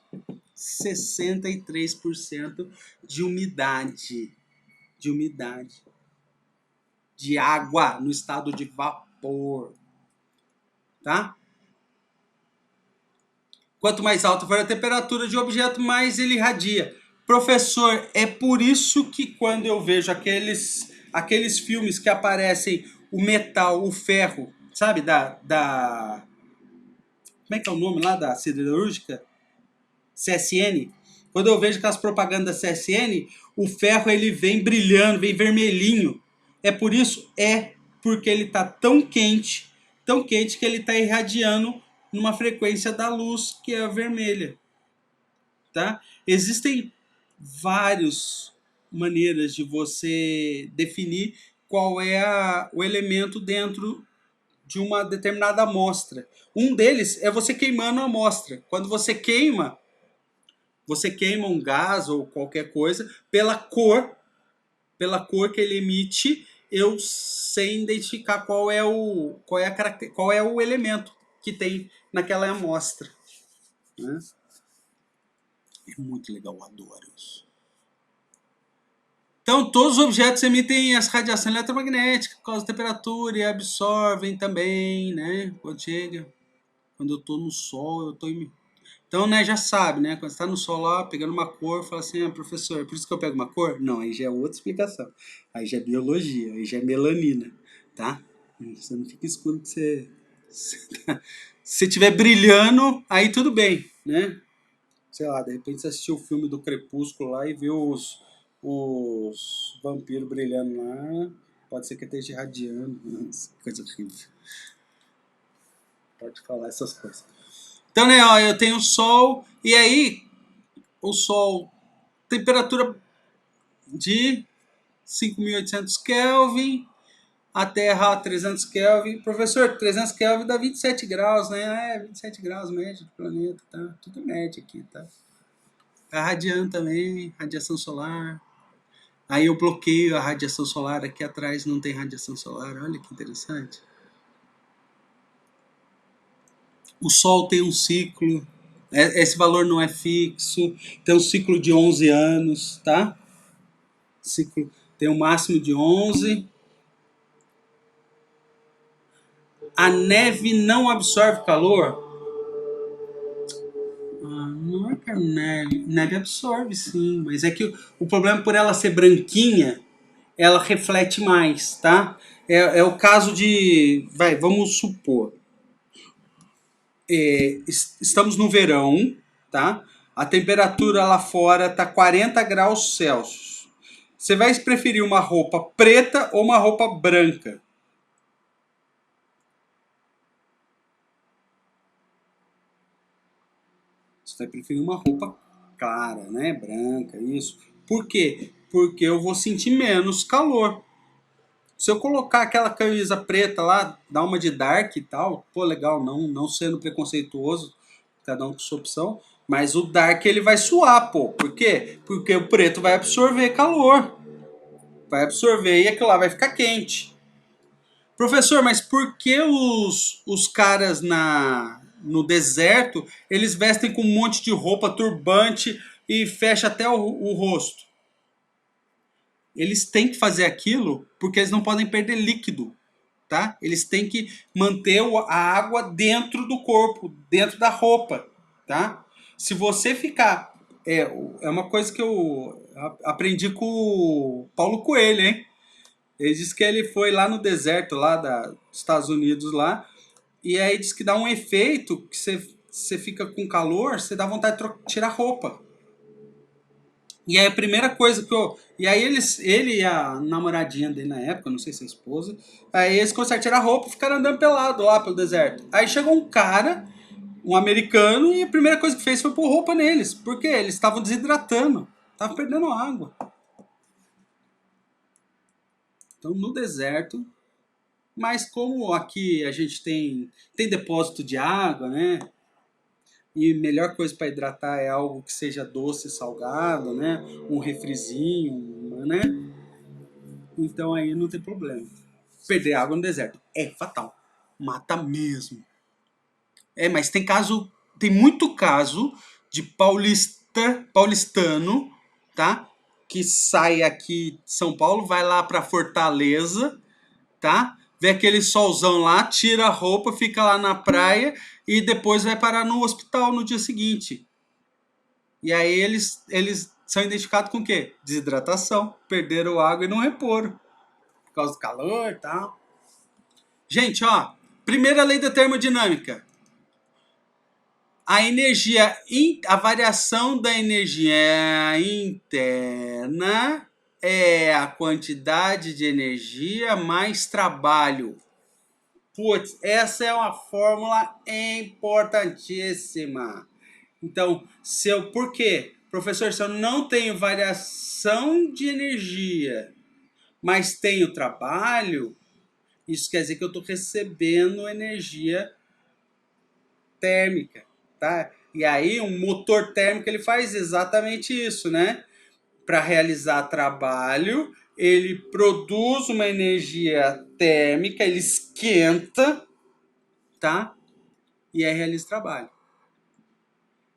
63% de umidade. De umidade. De água no estado de vapor. Tá? Quanto mais alta for a temperatura de um objeto, mais ele irradia. Professor, é por isso que quando eu vejo aqueles filmes que aparecem o metal, o ferro, sabe, como é que é o nome lá da siderúrgica? CSN. Quando eu vejo aquelas propagandas da CSN, o ferro ele vem brilhando, vem vermelhinho. É por isso? É porque ele está tão quente que ele está irradiando numa frequência da luz que é a vermelha. Tá? Existem várias maneiras de você definir qual é o elemento dentro de uma determinada amostra. Um deles é você queimando a amostra. Quando você queima um gás ou qualquer coisa, pela cor que ele emite, eu sei identificar qual é o elemento que tem naquela amostra. Né? É muito legal, eu adoro isso. Então, todos os objetos emitem essa radiação eletromagnética por causa da temperatura e absorvem também, né? Quando eu estou no sol, eu estou Então, né, já sabe, né? Quando você está no sol lá, pegando uma cor, fala assim, professor, é por isso que eu pego uma cor? Não, aí já é outra explicação. Aí já é biologia, aí já é melanina, tá? Você não fica escuro que você... Se estiver brilhando, aí tudo bem, né? Sei lá, de repente você assistiu o filme do Crepúsculo lá e viu os vampiros brilhando lá, pode ser que esteja irradiando, nossa, coisa horrível. pode falar essas coisas. Então, né, ó, eu tenho o Sol, e aí o Sol, temperatura de 5.800 Kelvin, a Terra a 300 Kelvin. Professor, 300 Kelvin dá 27 graus, né? 27 graus média do planeta, tá? Tudo média aqui, tá? Tá radiando também, radiação solar. Aí eu bloqueio a radiação solar, aqui atrás não tem radiação solar, olha que interessante. O Sol tem um ciclo, esse valor não é fixo, tem um ciclo de 11 anos, tá? Ciclo, tem um máximo de 11. A neve não absorve calor? Não é que a neve absorve, sim, mas é que o problema por ela ser branquinha, ela reflete mais, tá? É o caso de, vamos supor, estamos no verão, tá? A temperatura lá fora tá 40 graus Celsius. Você vai preferir uma roupa preta ou uma roupa branca? Você vai preferir uma roupa clara, né? Branca, isso. Por quê? Porque eu vou sentir menos calor. Se eu colocar aquela camisa preta lá, dar uma de dark e tal, pô, legal, não sendo preconceituoso, cada um com sua opção, mas o dark ele vai suar, pô. Por quê? Porque o preto vai absorver calor. Vai absorver e aquilo lá vai ficar quente. Professor, mas por que os caras no deserto, eles vestem com um monte de roupa, turbante e fecha até o rosto? Eles têm que fazer aquilo porque eles não podem perder líquido, tá? Eles têm que manter a água dentro do corpo, dentro da roupa, tá? Se você ficar... É uma coisa que eu aprendi com o Paulo Coelho, hein? Ele disse que ele foi lá no deserto lá dos Estados Unidos lá, e aí diz que dá um efeito que você fica com calor, você dá vontade de tirar roupa. E aí a primeira coisa que eu... E aí ele e a namoradinha dele na época, não sei se é a esposa, aí eles começaram a tirar roupa e ficaram andando pelado lá pelo deserto. Aí chegou um cara, um americano, e a primeira coisa que fez foi pôr roupa neles. Por quê? Eles estavam desidratando, estavam perdendo água. Então no deserto... Mas como aqui a gente tem depósito de água, né? E a melhor coisa para hidratar é algo que seja doce e salgado, né? Um refrizinho, né? Então aí não tem problema. Perder água no deserto é fatal. Mata mesmo. Mas tem muito caso de paulistano, tá? Que sai aqui de São Paulo, vai lá para Fortaleza, tá? Vê aquele solzão lá, tira a roupa, fica lá na praia e depois vai parar no hospital no dia seguinte. E aí eles são identificados com o quê? Desidratação. Perderam água e não reporam. Por causa do calor e tal. Gente, ó. Primeira lei da termodinâmica. A variação da energia interna é a quantidade de energia mais trabalho. Putz, essa é uma fórmula importantíssima. Então, por quê? Professor, se eu não tenho variação de energia, mas tenho trabalho, isso quer dizer que eu estou recebendo energia térmica, tá? E aí um motor térmico ele faz exatamente isso, né? Para realizar trabalho, ele produz uma energia térmica, ele esquenta, tá? E aí realiza trabalho.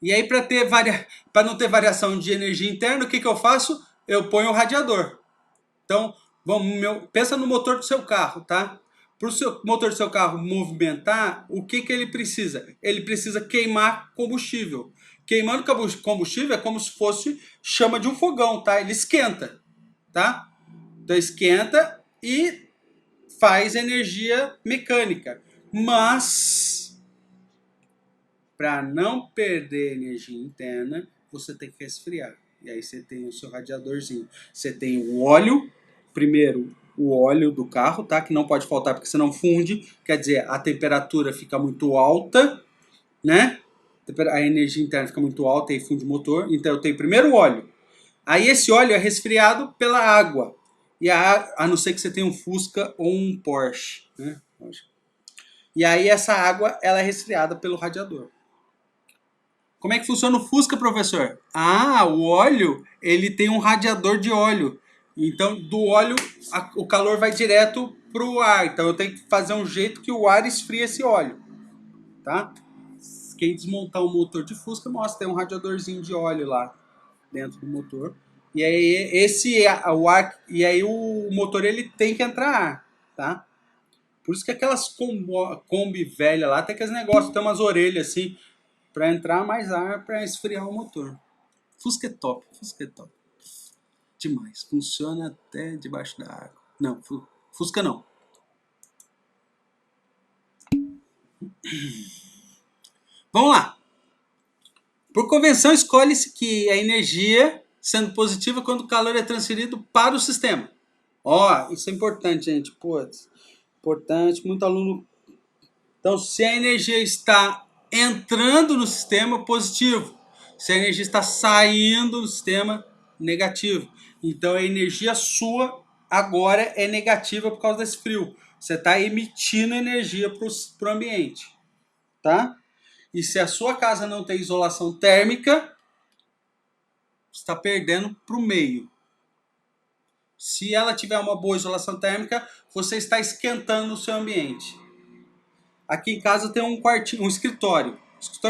E aí para não ter variação de energia interna, o que eu faço? Eu ponho o radiador. Então, pensa no motor do seu carro, tá? Para o motor do seu carro movimentar, o que ele precisa? Ele precisa queimar combustível. Queimando combustível é como se fosse chama de um fogão, tá? Ele esquenta, tá? Então esquenta e faz energia mecânica. Mas, para não perder energia interna, você tem que resfriar. E aí você tem o seu radiadorzinho. Você tem o óleo, primeiro o óleo do carro, tá? Que não pode faltar porque senão funde, quer dizer, a temperatura fica muito alta, né? A energia interna fica muito alta e funde o motor. Então eu tenho primeiro o óleo. Aí esse óleo é resfriado pela água. E a não ser que você tenha um Fusca ou um Porsche, né? E aí essa água ela é resfriada pelo radiador. Como é que funciona o Fusca, professor? Ah, o óleo, ele tem um radiador de óleo. Então, do óleo, o calor vai direto pro ar. Então, eu tenho que fazer um jeito que o ar esfrie esse óleo, tá? Quem desmontar o motor de Fusca, mostra, tem um radiadorzinho de óleo lá dentro do motor. E aí, o ar, e aí o motor, ele tem que entrar ar, tá? Por isso que aquelas Kombi velha lá tem aqueles negócios, tem umas orelhas assim, para entrar mais ar para esfriar o motor. Fusca é top, Fusca é top. Demais. Funciona até debaixo da água. Não, Fusca não. Vamos lá. Por convenção, escolhe-se que a energia sendo positiva quando o calor é transferido para o sistema. Ó, isso é importante, gente. Putz, importante, muito aluno. Então, se a energia está entrando no sistema, positivo. Se a energia está saindo do sistema, negativo. Então, a energia sua agora é negativa por causa desse frio. Você está emitindo energia para o ambiente, tá? E se a sua casa não tem isolação térmica, você está perdendo para o meio. Se ela tiver uma boa isolação térmica, você está esquentando o seu ambiente. Aqui em casa tem um quartinho, um escritório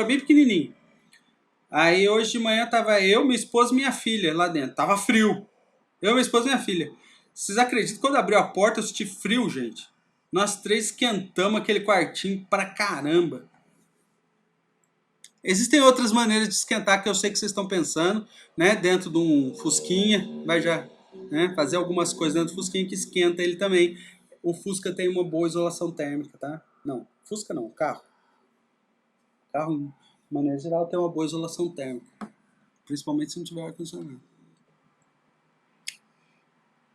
bem pequenininho. Aí hoje de manhã tava eu, minha esposa e minha filha lá dentro. Tava frio. Eu, minha esposa e minha filha. Vocês acreditam que quando abriu a porta eu senti frio, gente? Nós três esquentamos aquele quartinho pra caramba. Existem outras maneiras de esquentar que eu sei que vocês estão pensando, né? Dentro de um Fusquinha, vai já, né? Fazer algumas coisas dentro do Fusquinha que esquenta ele também. O Fusca tem uma boa isolação térmica, tá? Não, Fusca não, carro. Carro, de maneira geral, tem uma boa isolação térmica. Principalmente se não tiver ar-condicionado.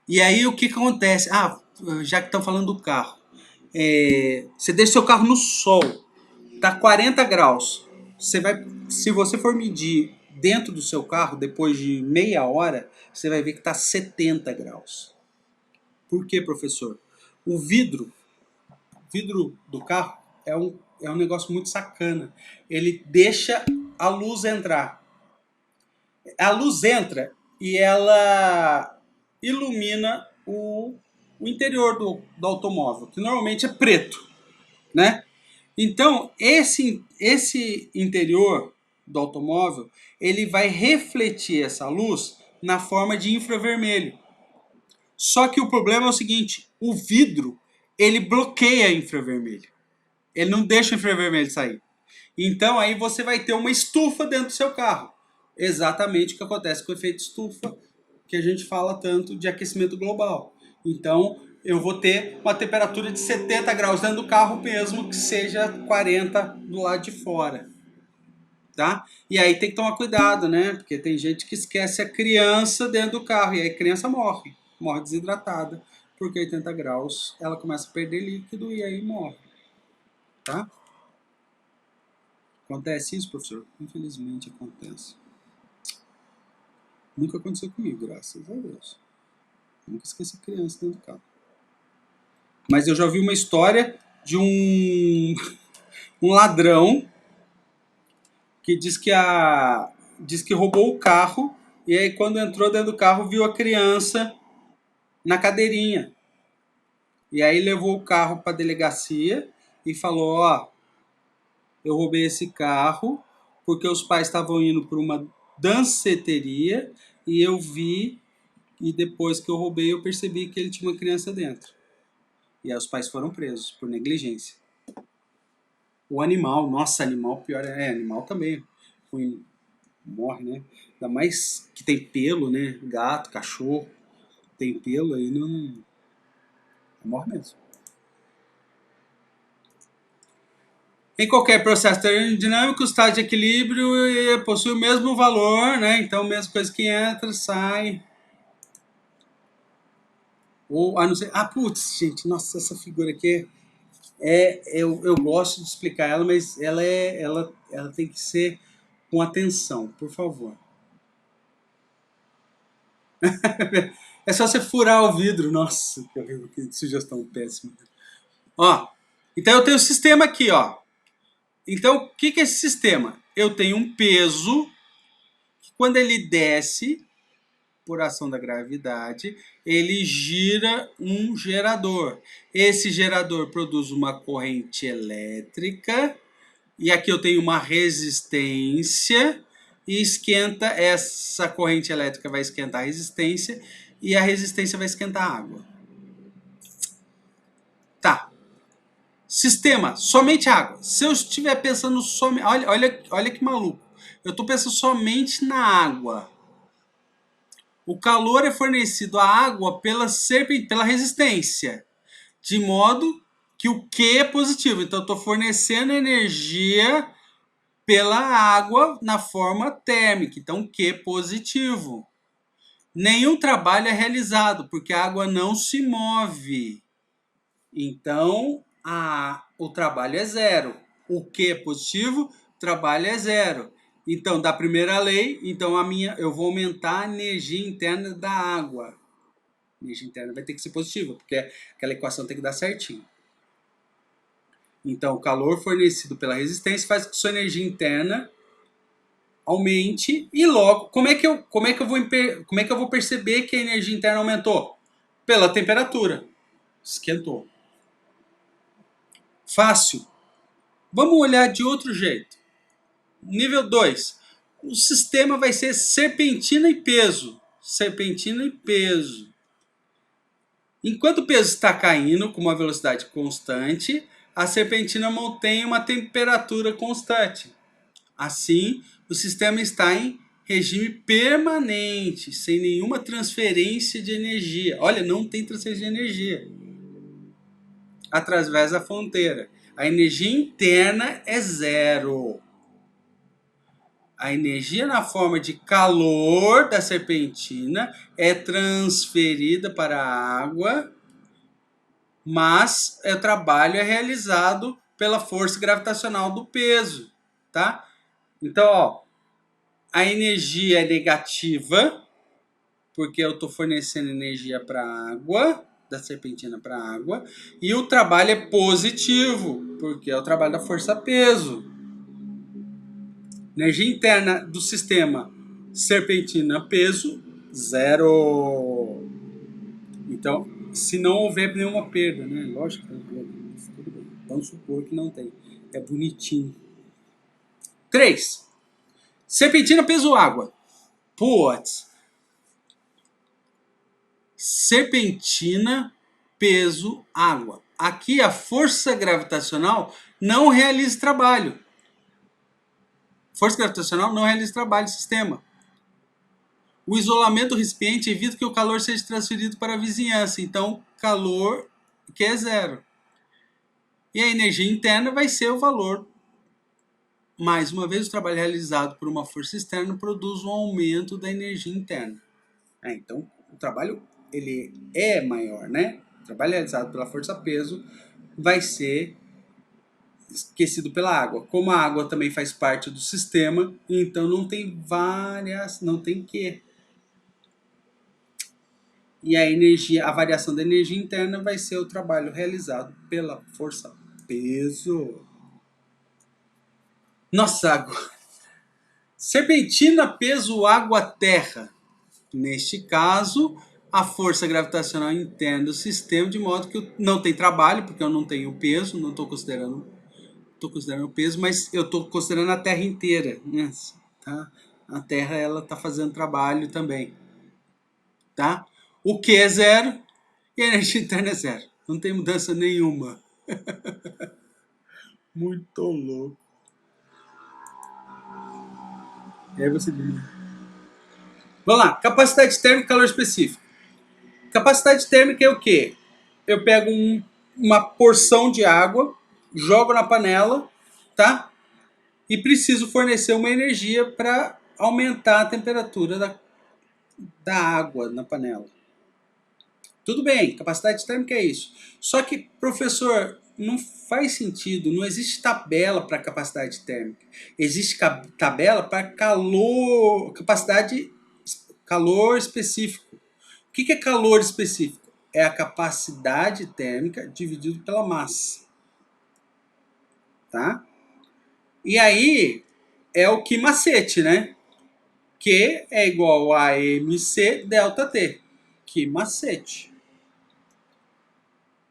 E aí o que acontece? Ah, já que estão falando do carro. Você deixa seu carro no sol. Tá 40 graus. Se você for medir dentro do seu carro, depois de meia hora, você vai ver que tá 70 graus. Por quê, professor? O vidro do carro é um negócio muito sacana. Ele deixa a luz entrar. A luz entra e ela ilumina o interior do automóvel, que normalmente é preto, né? Então, esse interior do automóvel, ele vai refletir essa luz na forma de infravermelho. Só que o problema é o seguinte, o vidro, ele bloqueia infravermelho. Ele não deixa o infravermelho sair. Então, aí você vai ter uma estufa dentro do seu carro. Exatamente o que acontece com o efeito estufa, que a gente fala tanto de aquecimento global. Então, eu vou ter uma temperatura de 70 graus dentro do carro, mesmo que seja 40 do lado de fora. Tá? E aí tem que tomar cuidado, né? Porque tem gente que esquece a criança dentro do carro, e aí a criança morre desidratada, porque 80 graus ela começa a perder líquido e aí morre. Tá? Acontece isso, professor? Infelizmente acontece. Nunca aconteceu comigo, graças a Deus. Nunca esqueci criança dentro do carro. Mas eu já vi uma história de um ladrão que diz que roubou o carro e aí quando entrou dentro do carro viu a criança na cadeirinha. E aí levou o carro para a delegacia e falou, ó, eu roubei esse carro porque os pais estavam indo para uma danceteria e eu vi, e depois que eu roubei eu percebi que ele tinha uma criança dentro. E aí os pais foram presos por negligência. O animal, nossa, animal pior animal também morre, né? Ainda mais que tem pelo, né? Gato, cachorro, tem pelo aí, não morre mesmo. Em qualquer processo termodinâmico, o estado de equilíbrio possui o mesmo valor, né? Então, mesma coisa que entra, sai. Ou, a não ser... Ah, putz, gente, nossa, essa figura aqui eu gosto de explicar ela, mas ela tem que ser com atenção, por favor. É só você furar o vidro. Nossa, que sugestão péssima. Ó, então eu tenho o sistema aqui, ó. Então, o que é esse sistema? Eu tenho um peso que quando ele desce, por ação da gravidade, ele gira um gerador. Esse gerador produz uma corrente elétrica e aqui eu tenho uma resistência e esquenta, essa corrente elétrica vai esquentar a resistência e a resistência vai esquentar a água. Tá. Sistema, somente água. Se eu estiver pensando somente... Olha que maluco. Eu estou pensando somente na água. O calor é fornecido à água pela resistência, de modo que o Q é positivo. Então, eu estou fornecendo energia pela água na forma térmica. Então, Q é positivo. Nenhum trabalho é realizado, porque a água não se move. Então, o trabalho é zero. O Q é positivo, o trabalho é zero. Então, da primeira lei, então eu vou aumentar a energia interna da água. A energia interna vai ter que ser positiva, porque aquela equação tem que dar certinho. Então, o calor fornecido pela resistência faz com que sua energia interna aumente e logo, como é que eu vou perceber que a energia interna aumentou? Pela temperatura. Esquentou. Fácil. Vamos olhar de outro jeito. Nível 2. O sistema vai ser serpentina e peso. Serpentina e peso. Enquanto o peso está caindo com uma velocidade constante, a serpentina mantém uma temperatura constante. Assim, o sistema está em regime permanente, sem nenhuma transferência de energia. Olha, não tem transferência de energia através da fronteira. A energia interna é zero. A energia na forma de calor da serpentina é transferida para a água, mas o trabalho é realizado pela força gravitacional do peso, tá? Então, ó, a energia é negativa, porque eu estou fornecendo energia para a água, da serpentina para a água, e o trabalho é positivo, porque é o trabalho da força-peso. Energia interna do sistema serpentina-peso, zero. Então, se não houver nenhuma perda, né? Lógico que não tem, tudo bem. Vamos supor que não tem. É bonitinho. 3. Serpentina, peso, água. Putz. Serpentina, peso, água. Aqui a força gravitacional não realiza trabalho. Força gravitacional não realiza trabalho no sistema. O isolamento do recipiente evita que o calor seja transferido para a vizinhança. Então, calor que é zero. E a energia interna vai ser o valor. Mais uma vez, o trabalho realizado por uma força externa produz um aumento da energia interna. Então, o trabalho ele é maior, né? O trabalho realizado pela força-peso vai ser aquecido pela água. Como a água também faz parte do sistema, então não tem Q. E a variação da energia interna vai ser o trabalho realizado pela força-peso. Nossa, água. Serpentina, peso, água, terra. Neste caso, a força gravitacional interna do sistema, de modo que não tem trabalho, porque eu não tenho peso, não estou considerando o peso, mas eu estou considerando a Terra inteira. Né? Tá? A Terra ela está fazendo trabalho também. Tá? O Q é zero e a energia interna é zero. Não tem mudança nenhuma. Muito louco. E aí você diz. Vamos lá. Capacidade térmica e calor específico. Capacidade térmica é o quê? Eu pego uma porção de água, jogo na panela, tá? E preciso fornecer uma energia para aumentar a temperatura da água na panela. Tudo bem, capacidade térmica é isso. Só que, professor, não faz sentido, não existe tabela para capacidade térmica. Existe tabela para calor, calor específico. O que é calor específico? É a capacidade térmica dividido pela massa. Tá? E aí é o que macete, né? Q é igual a mc delta T. Que macete.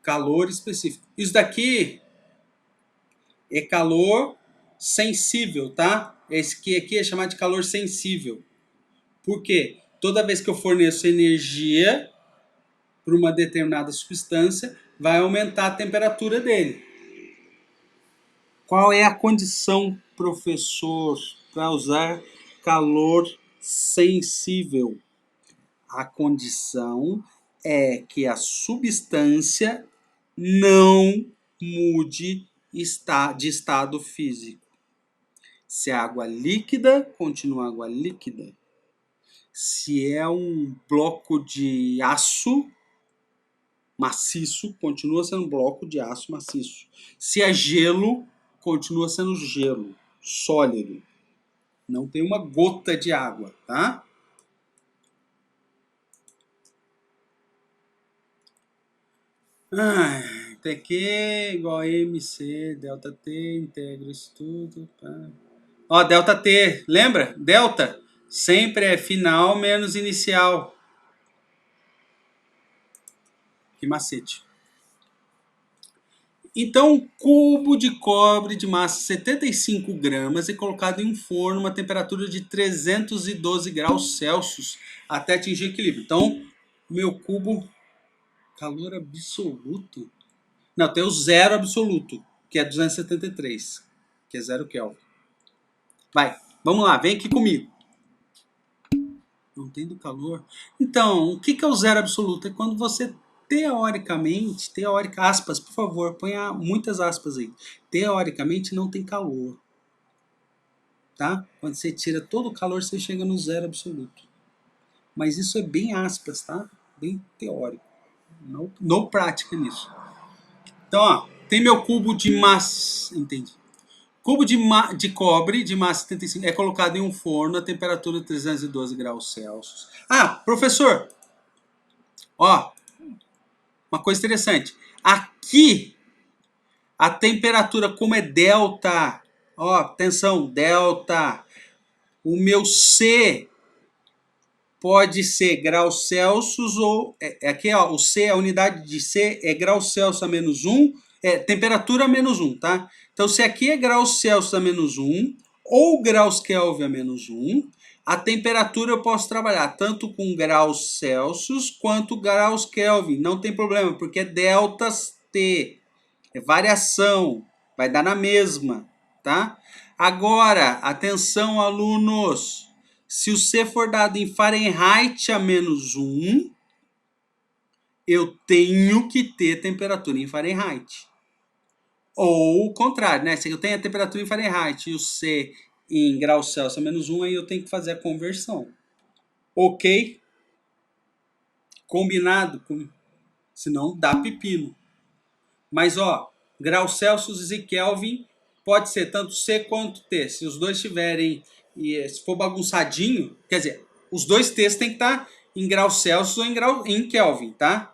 Calor específico. Isso daqui é calor sensível, tá? Esse aqui é chamado de calor sensível. Por quê? Toda vez que eu forneço energia para uma determinada substância, vai aumentar a temperatura dele. Qual é a condição, professor, para usar calor sensível? A condição é que a substância não mude de estado físico. Se é água líquida, continua água líquida. Se é um bloco de aço maciço, continua sendo um bloco de aço maciço. Se é gelo, continua sendo gelo, sólido. Não tem uma gota de água, tá? TQ igual a MC, delta T, integro isso tudo. Pá. Ó, delta T, lembra? Delta sempre é final menos inicial. Que macete. Então, um cubo de cobre de massa 75 gramas é colocado em um forno a uma temperatura de 312 graus Celsius até atingir equilíbrio. Então, meu cubo, calor absoluto? Não, tem o zero absoluto, que é 273, que é 0 Kelvin. Vai, vamos lá, vem aqui comigo. Não tem do calor? Então, o que é o zero absoluto? É quando você teoricamente, aspas, por favor, ponha muitas aspas aí. Teoricamente não tem calor. Tá? Quando você tira todo o calor, você chega no zero absoluto. Mas isso é bem aspas, tá? Bem teórico. No prática nisso. Então, ó, tem meu cubo de massa. Entendi. Cubo de cobre de massa 75 é colocado em um forno a temperatura de 312 graus Celsius. Ah, professor, ó, uma coisa interessante. Aqui, a temperatura, como é delta, ó, atenção, delta, o meu C pode ser graus Celsius ou... aqui, ó, o C, a unidade de C é graus Celsius a menos 1, temperatura a menos 1, tá? Então, se aqui é graus Celsius a menos 1 ou graus Kelvin a menos 1, a temperatura eu posso trabalhar tanto com graus Celsius quanto graus Kelvin. Não tem problema, porque é deltas T. É variação. Vai dar na mesma, tá? Agora, atenção, alunos. Se o C for dado em Fahrenheit a menos 1, eu tenho que ter temperatura em Fahrenheit. Ou o contrário, né? Se eu tenho a temperatura em Fahrenheit e o C em graus Celsius a menos 1, aí eu tenho que fazer a conversão. Ok? Combinado? Senão dá pepino. Mas, ó, graus Celsius e Kelvin pode ser tanto C quanto T. Se os dois tiverem, se for bagunçadinho, quer dizer, os dois T's tem que estar em graus Celsius ou em Kelvin, tá?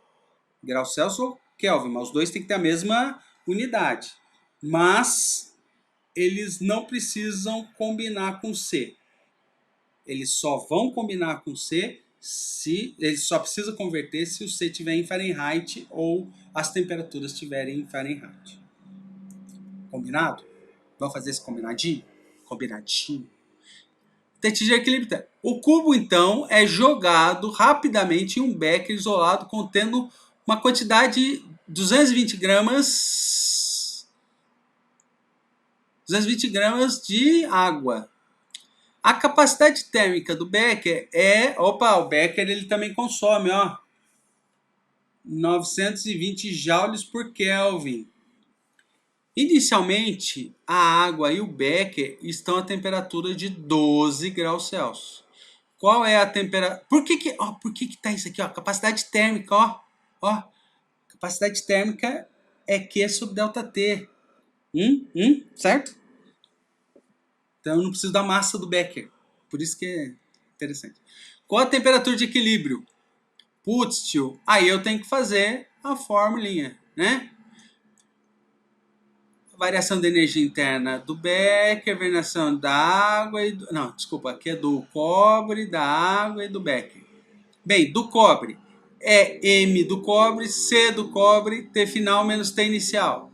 Graus Celsius ou Kelvin, mas os dois tem que ter a mesma unidade. Mas eles não precisam combinar com C. Eles só vão combinar com C se eles só precisam converter se o C estiver em Fahrenheit ou as temperaturas estiverem em Fahrenheit. Combinado? Vamos fazer esse combinadinho? Combinadinho. Teste de equilíbrio. O cubo, então, é jogado rapidamente em um becker isolado contendo uma quantidade de 220 gramas de água. A capacidade térmica do becker o becker ele também consome, ó, 920 joules por Kelvin. Inicialmente, a água e o becker estão a temperatura de 12 graus Celsius. Qual é a temperatura? Por que tá isso aqui, ó? Capacidade térmica, ó. Ó, capacidade térmica é Q sobre ΔT. Certo? Então eu não preciso da massa do Becker. Por isso que é interessante. Qual a temperatura de equilíbrio? Putz, tio, aí eu tenho que fazer a formulinha, né? Variação de energia interna do Becker, variação da água e do... Não, desculpa, aqui é do cobre, da água e do Becker. Bem, do cobre é M do cobre, C do cobre, T final menos T inicial.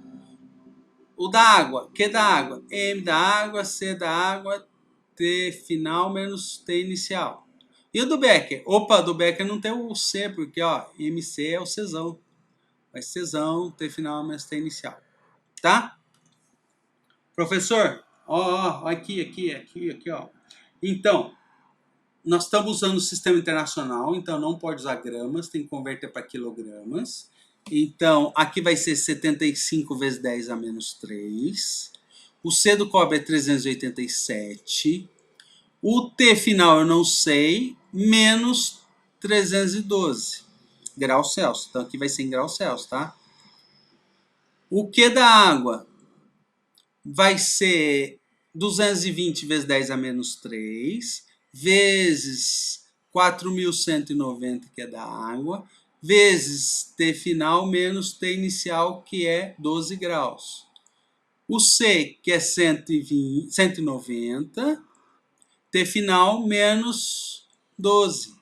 O da água, Q da água, M da água, C da água, T final menos T inicial. E o do Becker? Opa, do Becker não tem o C, porque ó, MC é o Czão. Vai Czão, T final menos T inicial. Tá? Professor, ó, aqui, ó. Então, nós estamos usando o sistema internacional, então não pode usar gramas, tem que converter para quilogramas. Então, aqui vai ser 75 vezes 10 a menos 3. O C do cobre é 387. O T final eu não sei, menos 312 graus Celsius. Então, aqui vai ser em graus Celsius, tá? O Q da água vai ser 220 vezes 10 a menos 3, vezes 4.190, que é da água, vezes T final menos T inicial, que é 12 graus. O C, que é 120, 190, T final menos 12.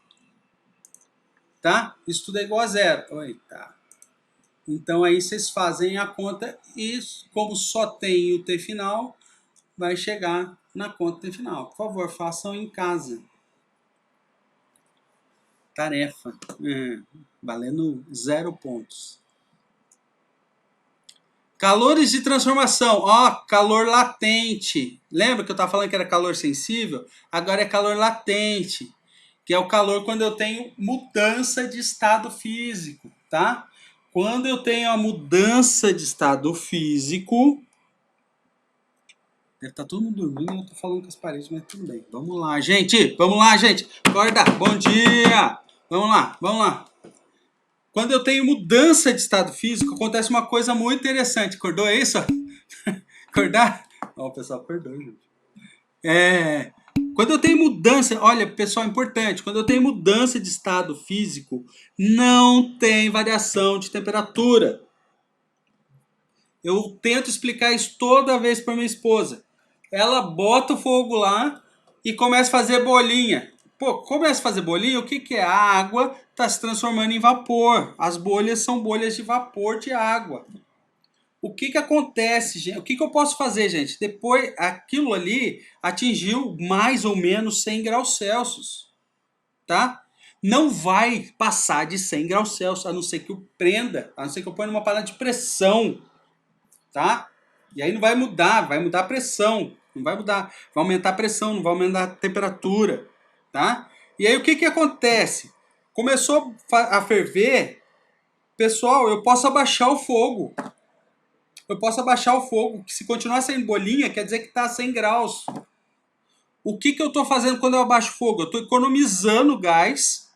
Tá? Isso tudo é igual a zero. Eita. Então aí vocês fazem a conta e como só tem o T final, vai chegar na conta T final. Por favor, façam em casa. Tarefa. Valendo 0 pontos. Calores de transformação. Ó, calor latente. Lembra que eu estava falando que era calor sensível? Agora é calor latente, que é o calor quando eu tenho mudança de estado físico, tá? Quando eu tenho a mudança de estado físico... Deve estar todo mundo dormindo e eu tô falando com as paredes, mas tudo bem. Vamos lá, gente. Vamos lá, gente. Acorda. Bom dia. Vamos lá. Quando eu tenho mudança de estado físico, acontece uma coisa muito interessante. Acordou, é isso? Acordar? Ó, o pessoal acordou, gente. Quando eu tenho mudança... Olha, pessoal, importante. Quando eu tenho mudança de estado físico, não tem variação de temperatura. Eu tento explicar isso toda vez para minha esposa. Ela bota o fogo lá e começa a fazer bolinha. Pô, começa a fazer bolinha, o que é? A água está se transformando em vapor. As bolhas são bolhas de vapor de água. O que acontece, gente? O que eu posso fazer, gente? Depois, aquilo ali atingiu mais ou menos 100 graus Celsius. Tá? Não vai passar de 100 graus Celsius, a não ser que eu prenda, a não ser que eu ponha numa panela de pressão. Tá? E aí não vai mudar a pressão, não vai mudar, vai aumentar a pressão, não vai aumentar a temperatura, tá? E aí o que acontece? Começou a ferver, pessoal, eu posso abaixar o fogo. Que se continuar saindo bolinha, quer dizer que está a 100 graus. O que eu estou fazendo quando eu abaixo o fogo? Eu estou economizando gás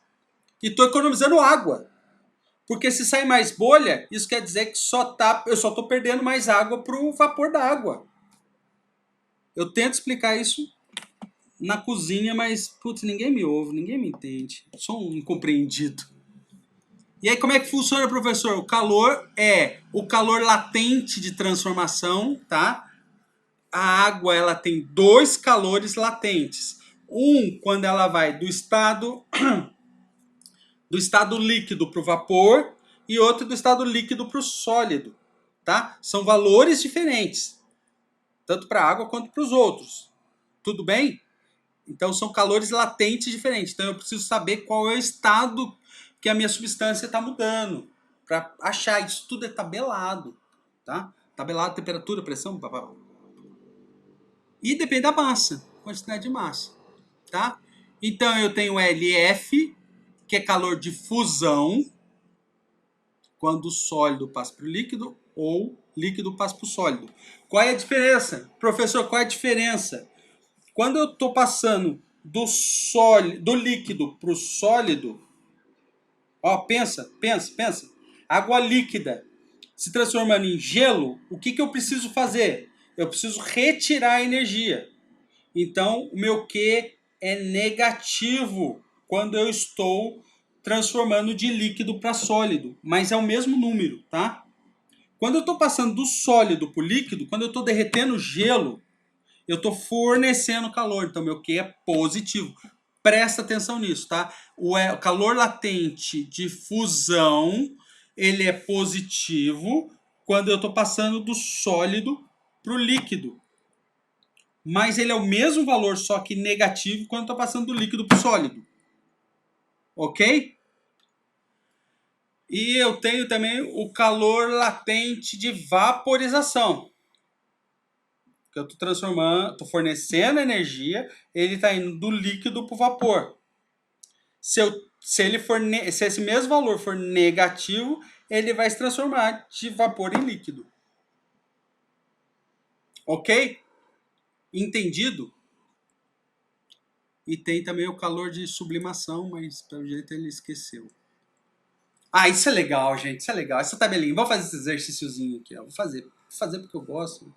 e estou economizando água. Porque se sair mais bolha, isso quer dizer que eu só estou perdendo mais água para o vapor da água. Eu tento explicar isso na cozinha, mas putz, ninguém me ouve, ninguém me entende. Eu sou um incompreendido. E aí como é que funciona, professor? O calor é o calor latente de transformação, tá? A água ela tem 2 calores latentes. Um quando ela vai do estado líquido para o vapor e outro do estado líquido para o sólido, tá? São valores diferentes, tanto para a água quanto para os outros. Tudo bem? Então são calores latentes diferentes. Então eu preciso saber qual é o estado que a minha substância está mudando para achar. Isso tudo é tabelado, tá? Tabelado, temperatura, pressão, papá. E depende da massa, quantidade de massa, tá? Então eu tenho LF, que é calor de fusão, quando o sólido passa para o líquido ou líquido passa para o sólido. Qual é a diferença? Professor, qual é a diferença? Quando eu estou passando do líquido para o sólido, ó, pensa. Água líquida se transformando em gelo, o que eu preciso fazer? Eu preciso retirar a energia. Então, o meu Q é negativo quando eu estou transformando de líquido para sólido, mas é o mesmo número, tá? Quando eu estou passando do sólido para o líquido, quando eu estou derretendo gelo, eu estou fornecendo calor, então meu Q é positivo. Presta atenção nisso, tá? O calor latente de fusão, ele é positivo quando eu estou passando do sólido para o líquido. Mas ele é o mesmo valor, só que negativo, quando eu estou passando do líquido para o sólido. Ok? E eu tenho também o calor latente de vaporização. Que eu estou transformando, estou fornecendo energia, ele está indo do líquido para o vapor. Se esse mesmo valor for negativo, ele vai se transformar de vapor em líquido. Ok? Entendido? E tem também o calor de sublimação, mas pelo jeito ele esqueceu. Ah, isso é legal, gente. Isso é legal. Essa tabelinha. Vou fazer esse exercíciozinho aqui. Ó. Vou fazer porque eu gosto.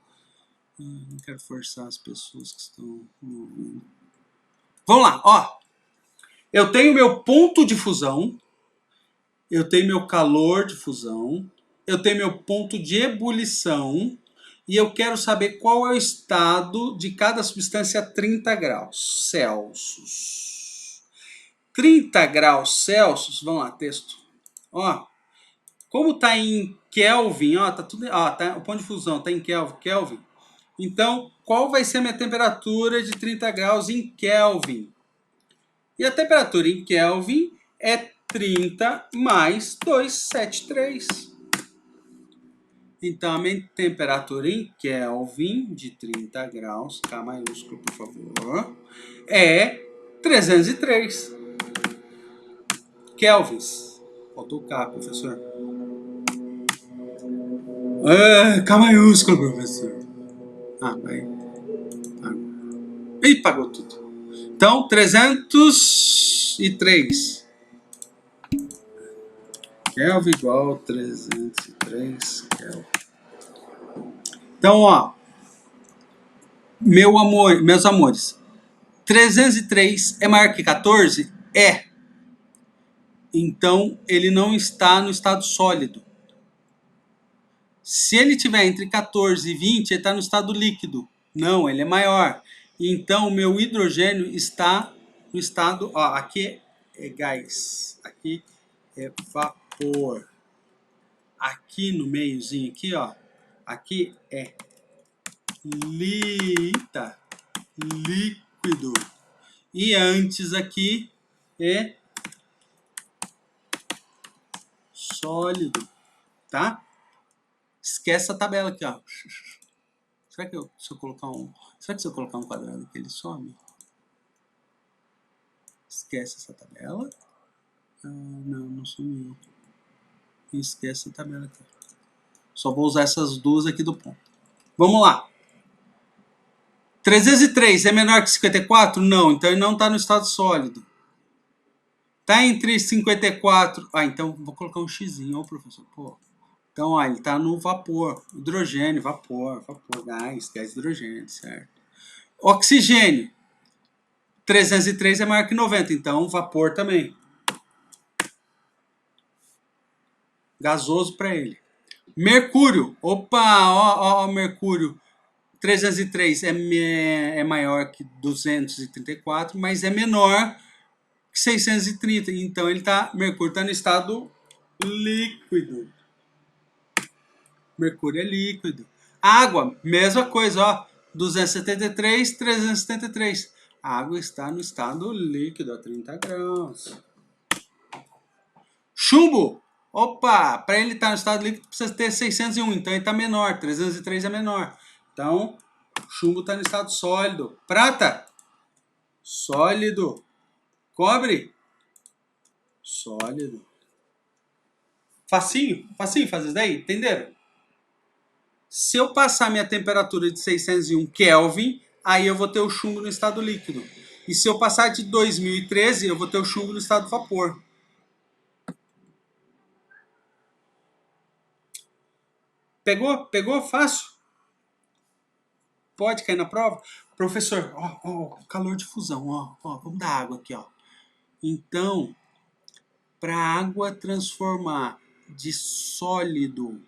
Não quero forçar as pessoas que estão me ouvindo. Vamos lá, ó. Eu tenho meu ponto de fusão. Eu tenho meu calor de fusão. Eu tenho meu ponto de ebulição. E eu quero saber qual é o estado de cada substância a 30 graus Celsius. 30 graus Celsius, vamos lá, texto. Ó, como está em Kelvin, ó, tá tudo, ó, tá, o ponto de fusão está em Kelvin. Então, qual vai ser a minha temperatura de 30 graus em Kelvin? E a temperatura em Kelvin é 30 mais 273. Então, a minha temperatura em Kelvin de 30 graus, K maiúsculo, por favor, é 303 kelvins. Faltou o K, professor. K maiúsculo, professor. Vai. Ih, pagou tudo. Então, 303. Kelvin igual a 303 Kelvin. Então, ó. Meus amores. 303 é maior que 14? É. Então, ele não está no estado sólido. Se ele estiver entre 14 e 20, ele está no estado líquido. Não, ele é maior. Então, o meu hidrogênio está no estado... Ó, aqui é gás. Aqui é vapor. Aqui no meiozinho, aqui, ó. Aqui é líquido. E antes aqui é sólido. Tá? Esquece a tabela aqui, ó. Será que se eu colocar um quadrado aqui ele some? Esquece essa tabela. Não sumiu. Esquece a tabela aqui. Só vou usar essas duas aqui do ponto. Vamos lá. 303 é menor que 54? Não, então ele não está no estado sólido. Está entre 54... então vou colocar um xizinho, ó, professor. Pô. Então, ó, ele está no vapor. Hidrogênio, vapor, gás, hidrogênio, certo? Oxigênio. 303 é maior que 90, então vapor também. Gasoso para ele. Mercúrio. Opa, ó, Mercúrio. 303 é maior que 234, mas é menor que 630. Então, Mercúrio está no estado líquido. Mercúrio é líquido. Água, mesma coisa, ó. 273, 373. A água está no estado líquido, a 30 graus. Chumbo. Opa, para ele estar no estado líquido precisa ter 601, então ele está menor. 303 é menor. Então, chumbo está no estado sólido. Prata. Sólido. Cobre. Sólido. Facinho fazer isso daí, entenderam? Se eu passar minha temperatura de 601 Kelvin, aí eu vou ter o chumbo no estado líquido. E se eu passar de 2013, eu vou ter o chumbo no estado vapor. Pegou? Pegou? Fácil? Pode cair na prova? Professor, calor de fusão, vamos dar água aqui, ó. Então, para a água transformar de sólido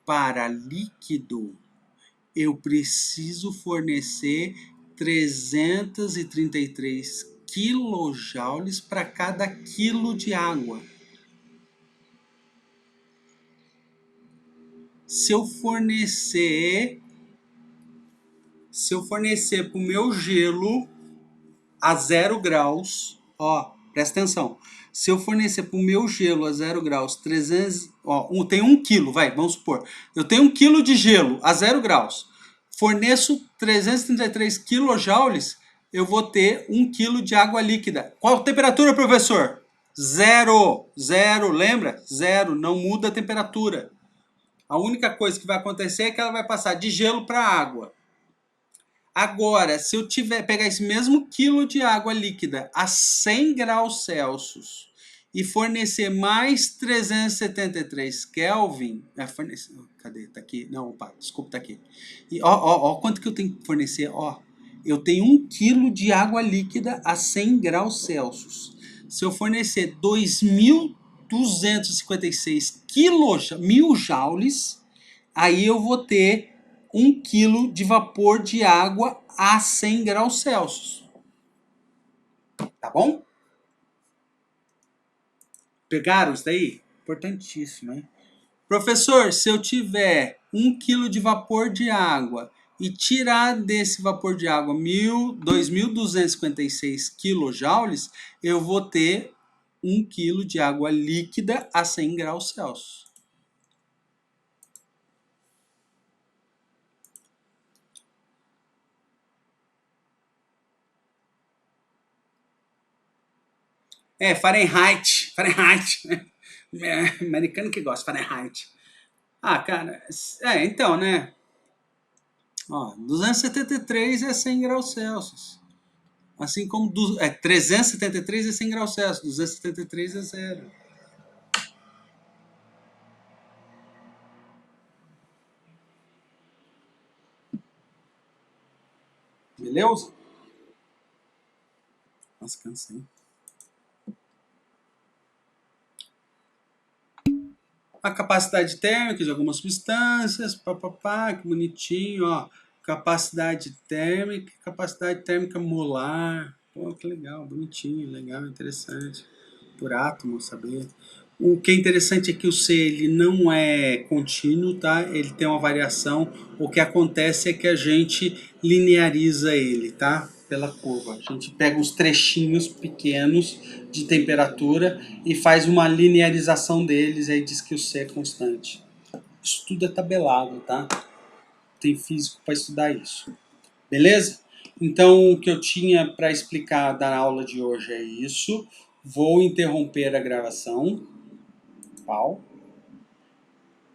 para líquido, eu preciso fornecer 333 quilojoules para cada quilo de água. Se eu fornecer para o meu gelo a 0 graus, presta atenção. Se eu fornecer para o meu gelo a 0 graus, 300, tem 1 quilo, vamos supor. Eu tenho 1 quilo de gelo a 0 graus. Forneço 333 quilojoules, eu vou ter 1 quilo de água líquida. Qual a temperatura, professor? 0. 0, lembra? 0, não muda a temperatura. A única coisa que vai acontecer é que ela vai passar de gelo para água. Agora, se eu pegar esse mesmo quilo de água líquida a 100 graus Celsius e fornecer mais 373 Kelvin... Cadê? Tá aqui. Não, opa, desculpa, tá aqui. E quanto que eu tenho que fornecer? Eu tenho 1 quilo de água líquida a 100 graus Celsius. Se eu fornecer 2.256 mil joules, aí eu vou ter 1 quilo de vapor de água a 100 graus Celsius. Tá bom? Pegaram isso daí? Importantíssimo, hein? Professor, se eu tiver 1 quilo de vapor de água e tirar desse vapor de água 2.256 quilojoules, eu vou ter 1 quilo de água líquida a 100 graus Celsius. Fahrenheit. Americano que gosta, Fahrenheit. Cara, então, né? 273 é 100 graus Celsius. Assim como 373 é 100 graus Celsius, 273 é 0. Beleza? Nossa, cansei. A capacidade térmica de algumas substâncias, que bonitinho, capacidade térmica molar, que legal, bonitinho, legal, interessante, por átomo, saber. O que é interessante é que o C ele não é contínuo, tá? Ele tem uma variação, o que acontece é que a gente lineariza ele, tá? Pela curva. A gente pega uns trechinhos pequenos de temperatura e faz uma linearização deles e aí diz que o C é constante. Isso tudo é tabelado, tá? Tem físico para estudar isso. Beleza? Então, o que eu tinha para explicar da aula de hoje é isso. Vou interromper a gravação. Pau.